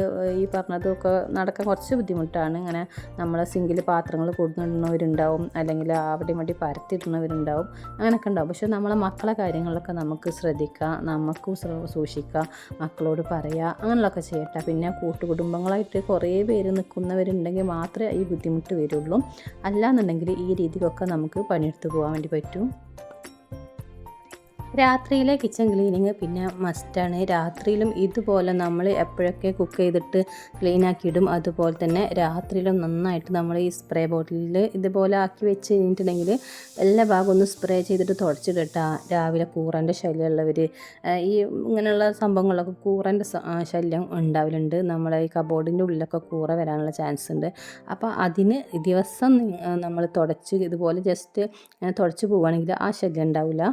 ഈ പറഞ്ഞതൊക്കെ നടക്കാൻ കുറച്ച് ബുദ്ധിമുട്ടാണ്. ഇങ്ങനെ നമ്മളെ സിങ്കിൽ പാത്രങ്ങൾ കൊടുന്നിടുന്നവരുണ്ടാവും, അല്ലെങ്കിൽ അവിടെ മടി പരത്തിയിടുന്നവരുണ്ടാവും, അങ്ങനെയൊക്കെ ഉണ്ടാവും. പക്ഷേ നമ്മളെ മക്കളെ കാര്യങ്ങളിലൊക്കെ നമുക്ക് ശ്രദ്ധിക്കാം, നമുക്ക് സൂക്ഷിക്കാം, മക്കളോട് പറയുക, അങ്ങനെയുള്ളതൊക്കെ ചെയ്യട്ടെ. പിന്നെ കൂട്ടുകുടുംബങ്ങളായിട്ട് കുറേ പേര് നിൽക്കുന്നവരുണ്ടെങ്കിൽ മാത്രമേ ഈ ബുദ്ധിമുട്ട് വരുള്ളൂ. അല്ലാന്നുണ്ടെങ്കിൽ ഈ രീതിക്കൊക്കെ നമുക്ക് പണിയെടുത്ത് പോകാൻ വേണ്ടി പറ്റും. രാത്രിയിലെ കിച്ചൺ ക്ലീനിങ് പിന്നെ മസ്റ്റാണ്. രാത്രിയിലും ഇതുപോലെ നമ്മൾ എപ്പോഴൊക്കെ കുക്ക് ചെയ്തിട്ട് ക്ലീൻ ആക്കിയിടും അതുപോലെ തന്നെ രാത്രിയിലും നന്നായിട്ട് നമ്മൾ ഈ സ്പ്രേ ബോട്ടിലിൽ ഇതുപോലെ ആക്കി വെച്ച് കഴിഞ്ഞിട്ടുണ്ടെങ്കിൽ എല്ലാ ഭാഗവും ഒന്ന് സ്പ്രേ ചെയ്തിട്ട് തുടച്ചിട്ടാ. രാവിലെ കൂറൻ്റെ ശല്യമുള്ളവർ ഈ ഇങ്ങനെയുള്ള സംഭവങ്ങളൊക്കെ കൂറൻ്റെ ശല്യം ഉണ്ടാവലുണ്ട്. നമ്മളെ ഈ കബോർഡിൻ്റെ ഉള്ളിലൊക്കെ കൂറ വരാനുള്ള ചാൻസ് ഉണ്ട്. അപ്പോൾ അതിന് ദിവസം നമ്മൾ തുടച്ച് ഇതുപോലെ ജസ്റ്റ് തുടച്ച് പോവുകയാണെങ്കിൽ ആ ശല്യം ഉണ്ടാവില്ല.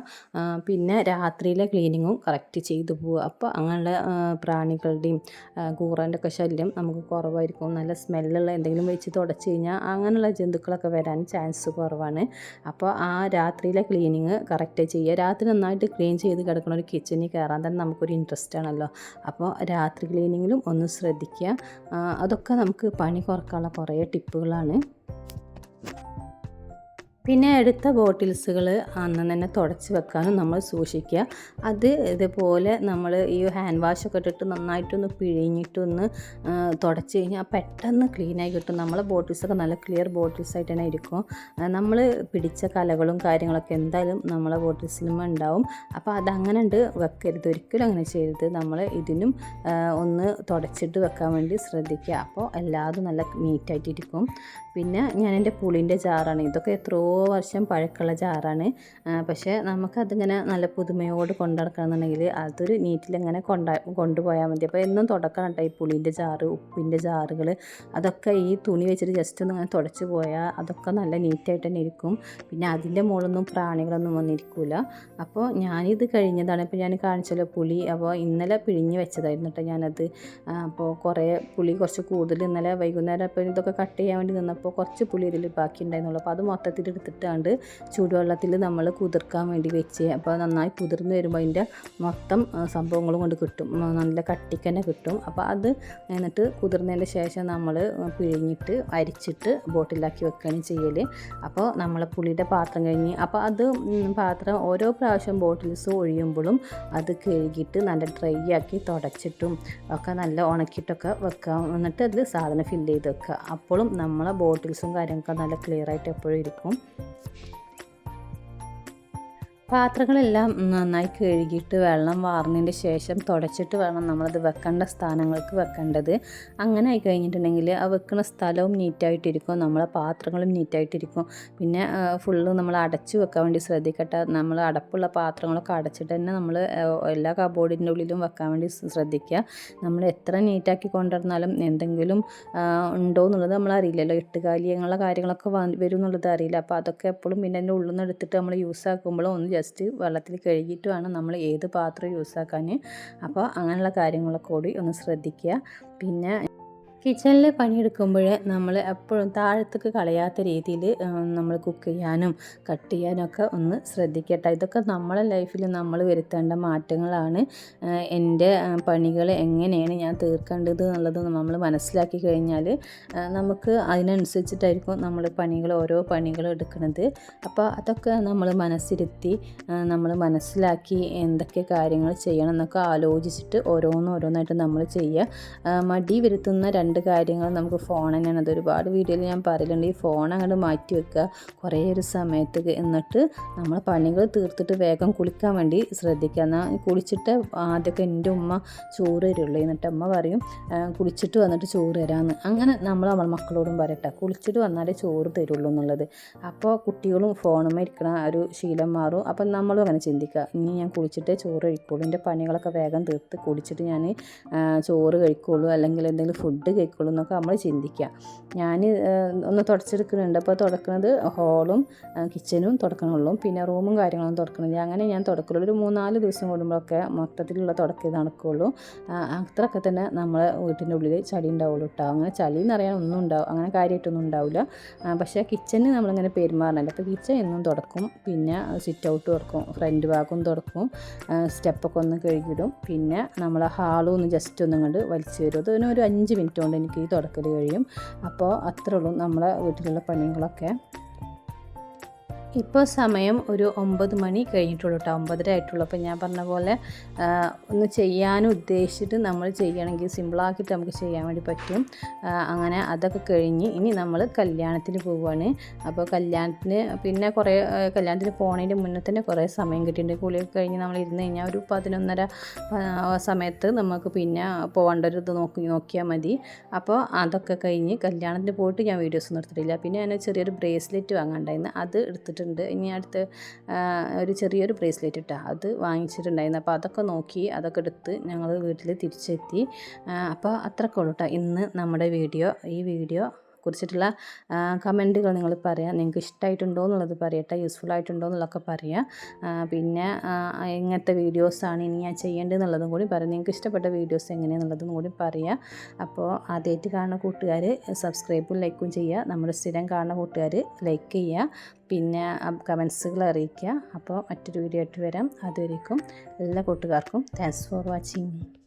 പിന്നെ പിന്നെ രാത്രിയിലെ ക്ലീനിങ്ങും കറക്റ്റ് ചെയ്തു പോവുക. അപ്പോൾ അങ്ങനെയുള്ള പ്രാണികളുടെയും കൂറേൻ്റെ ഒക്കെ ശല്യം നമുക്ക് കുറവായിരിക്കും. നല്ല സ്മെല്ലുള്ള എന്തെങ്കിലും വെച്ച് തുടച്ച് കഴിഞ്ഞാൽ അങ്ങനെയുള്ള ജന്തുക്കളൊക്കെ വരാൻ ചാൻസ് കുറവാണ്. അപ്പോൾ ആ രാത്രിയിലെ ക്ലീനിങ് കറക്റ്റ് ചെയ്യുക. രാത്രി നന്നായിട്ട് ക്ലീൻ ചെയ്ത് കിടക്കുന്ന ഒരു കിച്ചണിൽ കയറാൻ തന്നെ നമുക്കൊരു ഇൻട്രസ്റ്റ് ആണല്ലോ. അപ്പോൾ രാത്രി ക്ലീനിങ്ങിലും ഒന്ന് ശ്രദ്ധിക്കുക. അതൊക്കെ നമുക്ക് പണി കുറക്കാനുള്ള കുറേ ടിപ്പുകളാണ്. പിന്നെ എടുത്ത ബോട്ടിൽസുകൾ അന്ന് തന്നെ തുടച്ച് വെക്കാനും നമ്മൾ സൂക്ഷിക്കുക. അത് ഇതുപോലെ നമ്മൾ ഈ ഹാൻഡ് വാഷൊക്കെ ഇട്ടിട്ട് നന്നായിട്ടൊന്ന് പിഴിഞ്ഞിട്ടൊന്ന് തുടച്ച് കഴിഞ്ഞാൽ പെട്ടെന്ന് ക്ലീനായി കിട്ടും. നമ്മളെ ബോട്ടിൽസൊക്കെ നല്ല ക്ലിയർ ബോട്ടിൽസായിട്ട് തന്നെ ഇരിക്കും. നമ്മൾ പിടിച്ച കലകളും കാര്യങ്ങളൊക്കെ എന്തായാലും നമ്മളെ ബോട്ടിൽസിലും ഉണ്ടാവും. അപ്പോൾ അതങ്ങനെ ഉണ്ട് വെക്കരുത്, ഒരിക്കലും അങ്ങനെ ചെയ്യരുത്. നമ്മൾ ഇതിനും ഒന്ന് തുടച്ചിട്ട് വെക്കാൻ വേണ്ടി ശ്രദ്ധിക്കുക. അപ്പോൾ എല്ലാതും നല്ല നീറ്റായിട്ടിരിക്കും. പിന്നെ ഞാൻ എൻ്റെ പുളിൻ്റെ ജാറാണ്, ഇതൊക്കെ എത്രയോ വർഷം പഴക്കമുള്ള ജാറാണ്. പക്ഷേ നമുക്കതിങ്ങനെ നല്ല പുതുമയോട് കൊണ്ടു നടക്കണമെന്നുണ്ടെങ്കിൽ അതൊരു നീറ്റിലിങ്ങനെ കൊണ്ടുപോയാൽ മതി. അപ്പോൾ എന്നും തുടക്കണം കേട്ടോ ഈ പുളിൻ്റെ ജാറ്, ഉപ്പിൻ്റെ ജാറുകൾ. അതൊക്കെ ഈ തുണി വെച്ചിട്ട് ജസ്റ്റ് ഒന്ന് ഇങ്ങനെ തുടച്ച് പോയാൽ അതൊക്കെ നല്ല നീറ്റായിട്ട് തന്നെ ഇരിക്കും. പിന്നെ അതിൻ്റെ മുകളിലൊന്നും പ്രാണികളൊന്നും വന്നിരിക്കില്ല. അപ്പോൾ ഞാനിത് കഴിഞ്ഞതാണ്. ഇപ്പോൾ ഞാൻ കാണിച്ചല്ലോ പുളി. അപ്പോൾ ഇന്നലെ പിഴിഞ്ഞ് വെച്ചതായിരുന്നു കേട്ടോ ഞാനത്. അപ്പോൾ പുളി കുറച്ച് കൂടുതൽ ഇന്നലെ വൈകുന്നേരം അപ്പോൾ ഇതൊക്കെ കട്ട് ചെയ്യാൻ വേണ്ടി നിന്നപ്പോൾ കുറച്ച് പുളി ഇതിൽ ബാക്കി ഉണ്ടായിരുന്നുള്ളൂ. അപ്പോൾ അത് മൊത്തത്തിൽ എടുത്തിട്ടാണ്ട് ചൂടുവെള്ളത്തിൽ നമ്മൾ കുതിർക്കാൻ വേണ്ടി വെച്ച്. അപ്പോൾ നന്നായി കുതിർന്ന് വരുമ്പോൾ അതിൻ്റെ മൊത്തം സംഭവങ്ങളും കൊണ്ട് കിട്ടും, നല്ല കട്ടിക്ക് തന്നെ കിട്ടും. അപ്പോൾ അത് എന്നിട്ട് കുതിർന്നതിൻ്റെ ശേഷം നമ്മൾ പിഴിഞ്ഞിട്ട് അരിച്ചിട്ട് ബോട്ടിലാക്കി വെക്കുകയാണ് ചെയ്യൽ. അപ്പോൾ നമ്മളെ പുളിയുടെ പാത്രം കഴിഞ്ഞ് അപ്പോൾ അത് പാത്രം ഓരോ പ്രാവശ്യം ബോട്ടിൽസ് ഒഴിയുമ്പോഴും അത് കഴുകിയിട്ട് നല്ല ഡ്രൈ ആക്കി തുടച്ചിട്ടും ഒക്കെ നല്ല ഉണക്കിയിട്ടൊക്കെ വെക്കാം. എന്നിട്ട് അതിൽ സാധനം ഫില്ല് ചെയ്ത് വെക്കുക. അപ്പോഴും നമ്മളെ ബോട്ടിൽസും കാര്യങ്ങളൊക്കെ നല്ല ക്ലിയർ ആയിട്ട് എപ്പോഴും ഇരിക്കും. പാത്രങ്ങളെല്ലാം നന്നായി കഴുകിയിട്ട് വെള്ളം വാർന്നതിന് ശേഷം തുടച്ചിട്ട് വേണം നമ്മളത് വെക്കേണ്ട സ്ഥാനങ്ങൾക്ക് വെക്കേണ്ടത്. അങ്ങനെ ആയി കഴിഞ്ഞിട്ടുണ്ടെങ്കിൽ ആ വെക്കുന്ന സ്ഥലവും നീറ്റായിട്ടിരിക്കും, നമ്മളെ പാത്രങ്ങളും നീറ്റായിട്ടിരിക്കും. പിന്നെ ഫുള്ള് നമ്മൾ അടച്ചു വെക്കാൻ വേണ്ടി ശ്രദ്ധിക്കട്ടെ. നമ്മൾ അടപ്പുള്ള പാത്രങ്ങളൊക്കെ അടച്ചിട്ട് തന്നെ നമ്മൾ എല്ലാ കബോർഡിൻ്റെ ഉള്ളിലും വെക്കാൻ വേണ്ടി ശ്രദ്ധിക്കുക. നമ്മൾ എത്ര നീറ്റാക്കി കൊണ്ടുവന്നാലും എന്തെങ്കിലും ഉണ്ടോ എന്നുള്ളത് നമ്മളറിയില്ലല്ലോ. എട്ടുകാലി അങ്ങനെയുള്ള കാര്യങ്ങളൊക്കെ വരും എന്നുള്ളത് അറിയില്ല. അപ്പോൾ അതൊക്കെ എപ്പോഴും പിന്നെ അതിൻ്റെ ഉള്ളിൽ നിന്ന് എടുത്തിട്ട് നമ്മൾ യൂസ് ആക്കുമ്പോഴും ഒന്ന് ജസ്റ്റ് വെള്ളത്തിൽ കഴുകിയിട്ട് വേണം നമ്മൾ ഏത് പാത്രം യൂസ് ആക്കാൻ. അപ്പോൾ അങ്ങനെയുള്ള കാര്യങ്ങളൊക്കെ കൂടി ഒന്ന് ശ്രദ്ധിക്കുക. പിന്നെ കിച്ചണിൽ പണിയെടുക്കുമ്പോൾ നമ്മൾ എപ്പോഴും താഴത്തേക്ക് കളയാത്ത രീതിയിൽ നമ്മൾ കുക്ക് ചെയ്യാനും കട്ട് ചെയ്യാനൊക്കെ ഒന്ന് ശ്രദ്ധിക്കട്ടെ. ഇതൊക്കെ നമ്മളെ ലൈഫിൽ നമ്മൾ വരുത്തേണ്ട മാറ്റങ്ങളാണ്. എൻ്റെ പണികൾ എങ്ങനെയാണ് ഞാൻ തീർക്കേണ്ടത് എന്നുള്ളത് നമ്മൾ മനസ്സിലാക്കി കഴിഞ്ഞാൽ നമുക്ക് അതിനനുസരിച്ചിട്ടായിരിക്കും നമ്മൾ ഓരോ പണികളും എടുക്കുന്നത്. അപ്പോൾ അതൊക്കെ നമ്മൾ മനസ്സിരുത്തി നമ്മൾ മനസ്സിലാക്കി എന്തൊക്കെ കാര്യങ്ങൾ ചെയ്യണം എന്നൊക്കെ ആലോചിച്ചിട്ട് ഓരോന്നായിട്ട് നമ്മൾ ചെയ്യുക. മടി വരുത്തുന്ന രണ്ട് കാര്യങ്ങൾ നമുക്ക് ഫോൺ തന്നെയാണ്. അത് ഒരുപാട് വീഡിയോയിൽ ഞാൻ പറയലുണ്ട്. ഈ ഫോൺ അങ്ങോട്ട് മാറ്റി വെക്കുക കുറേ ഒരു സമയത്തേക്ക്. എന്നിട്ട് നമ്മൾ പണികൾ തീർത്തിട്ട് വേഗം കുളിക്കാൻ വേണ്ടി ശ്രദ്ധിക്കുക. എന്നാൽ കുളിച്ചിട്ട് ആദ്യമൊക്കെ എൻ്റെ ഉമ്മ ചോറ് തരുള്ളൂ. എന്നിട്ട് അമ്മ പറയും കുളിച്ചിട്ട് വന്നിട്ട് ചോറ് തരാമെന്ന്. അങ്ങനെ നമ്മളെ മക്കളോടും പറയട്ടെ കുളിച്ചിട്ട് വന്നാലേ ചോറ് തരുള്ളൂ എന്നുള്ളത്. അപ്പോൾ കുട്ടികളും ഫോണും ഇരിക്കണ ഒരു ശീലം മാറും. അപ്പം നമ്മളും അങ്ങനെ ചിന്തിക്കുക, ഇനി ഞാൻ കുളിച്ചിട്ടേ ചോറ് കഴിക്കുള്ളൂ, എൻ്റെ പണികളൊക്കെ വേഗം തീർത്ത് കുളിച്ചിട്ട് ഞാൻ ചോറ് കഴിക്കുള്ളൂ അല്ലെങ്കിൽ എന്തെങ്കിലും ഫുഡ് കഴിക്കുള്ളൂ എന്നൊക്കെ നമ്മൾ ചിന്തിക്കുക. ഞാൻ ഒന്ന് തുടച്ചെടുക്കുന്നുണ്ട്. അപ്പോൾ തുടക്കുന്നത് ഹോളും കിച്ചനും തുടക്കണുള്ളൂ, പിന്നെ റൂമും കാര്യങ്ങളൊന്നും തുടക്കണില്ല. അങ്ങനെ ഞാൻ തുടക്കുള്ളൂ. ഒരു 3-4 ദിവസം കൂടുമ്പോഴൊക്കെ മൊത്തത്തിലുള്ള തുടക്കം നടക്കുകയുള്ളൂ. അത്രയൊക്കെ തന്നെ നമ്മളെ വീട്ടിൻ്റെ ഉള്ളിൽ ചളി ഉണ്ടാവുള്ളൂ കേട്ടോ. അങ്ങനെ ചളി എന്ന് പറയാൻ ഒന്നും ഉണ്ടാവും, അങ്ങനെ കാര്യമായിട്ടൊന്നും ഉണ്ടാവില്ല. പക്ഷേ കിച്ചണിൽ നമ്മളിങ്ങനെ പെരുമാറണമല്ലോ. അപ്പോൾ കിച്ചൺ എന്നും തുടക്കും, പിന്നെ സിറ്റ് ഔട്ട് തുടക്കും, ഫ്രണ്ട് ഭാഗവും തുടക്കും, സ്റ്റെപ്പൊക്കെ ഒന്ന് കഴുകിയിടും. പിന്നെ നമ്മളെ ഹാളും ഒന്ന് ജസ്റ്റ് ഒന്നും കൊണ്ട് വലിച്ചു വരും. അതിനൊരു 5 മിനിറ്റ് കൊണ്ട് എനിക്ക് ഈ തുടക്കൽ കഴിയും. അപ്പോൾ അത്രേ ഉള്ളൂ നമ്മളെ വീട്ടിലുള്ള പണികളൊക്കെ. ഇപ്പോൾ സമയം ഒരു 9 മണി കഴിഞ്ഞിട്ടുള്ളൂ കേട്ടോ, 9:30 ആയിട്ടുള്ളൂ. അപ്പോൾ ഞാൻ പറഞ്ഞ പോലെ ഒന്ന് ചെയ്യാനും ഉദ്ദേശിച്ചിട്ട് നമ്മൾ ചെയ്യണമെങ്കിൽ സിമ്പിളാക്കിയിട്ട് നമുക്ക് ചെയ്യാൻ വേണ്ടി പറ്റും. അങ്ങനെ അതൊക്കെ കഴിഞ്ഞ് ഇനി നമ്മൾ കല്യാണത്തിന് പോവുകയാണ്. അപ്പോൾ കല്യാണത്തിന് പിന്നെ കല്യാണത്തിന് പോകുന്നതിൻ്റെ മുന്നേ തന്നെ കുറേ സമയം കിട്ടിയിട്ടുണ്ട്. കുളിയൊക്കെ കഴിഞ്ഞ് നമ്മൾ ഇരുന്ന് കഴിഞ്ഞാൽ ഒരു 11:30 സമയത്ത് നമുക്ക് പിന്നെ പോകേണ്ട ഒരു ഇത് നോക്കിയാൽ മതി. അപ്പോൾ അതൊക്കെ കഴിഞ്ഞ് കല്യാണത്തിന് പോയിട്ട് ഞാൻ വീഡിയോസ് ഒന്നും എടുത്തിട്ടില്ല. പിന്നെ ഞാൻ ചെറിയൊരു ബ്രേസ്ലെറ്റ് വാങ്ങാണ്ടായിരുന്നു, അത് എടുത്തിട്ടുണ്ട്. ഇനി അടുത്ത് ഒരു ചെറിയൊരു ബ്രേസ്ലെറ്റ് അത് വാങ്ങിച്ചിട്ടുണ്ടായിരുന്നു. അപ്പോൾ അതൊക്കെ നോക്കി അതൊക്കെ എടുത്ത് ഞങ്ങൾ വീട്ടിൽ തിരിച്ചെത്തി. അപ്പോൾ അത്രയൊക്കെ ഉള്ളൂ കേട്ടോ ഇന്ന് നമ്മുടെ വീഡിയോ. ഈ വീഡിയോ കുറിച്ചിട്ടുള്ള കമൻറ്റുകൾ നിങ്ങൾ പറയാം. നിങ്ങൾക്ക് ഇഷ്ടമായിട്ടുണ്ടോ എന്നുള്ളത് പറയട്ടെ, യൂസ്ഫുൾ ആയിട്ടുണ്ടോ എന്നുള്ളതൊക്കെ പറയാം. പിന്നെ എങ്ങനത്തെ വീഡിയോസാണ് ഇനി ഞാൻ ചെയ്യേണ്ടതെന്നുള്ളതും കൂടി പറയാം. നിങ്ങൾക്ക് ഇഷ്ടപ്പെട്ട വീഡിയോസ് എങ്ങനെയാണെന്നുള്ളതും കൂടി പറയാം. അപ്പോൾ ആദ്യമായിട്ട് കാണുന്ന കൂട്ടുകാർ സബ്സ്ക്രൈബും ലൈക്കും ചെയ്യുക. നമ്മുടെ സ്ഥിരം കാണുന്ന കൂട്ടുകാർ ലൈക്ക് ചെയ്യുക. പിന്നെ കമൻസുകൾ അറിയിക്കുക. അപ്പോൾ മറ്റൊരു വീഡിയോ ആയിട്ട് വരാം. അതുവരേക്കും എല്ലാ കൂട്ടുകാർക്കും താങ്ക്സ് ഫോർ വാച്ചിങ്.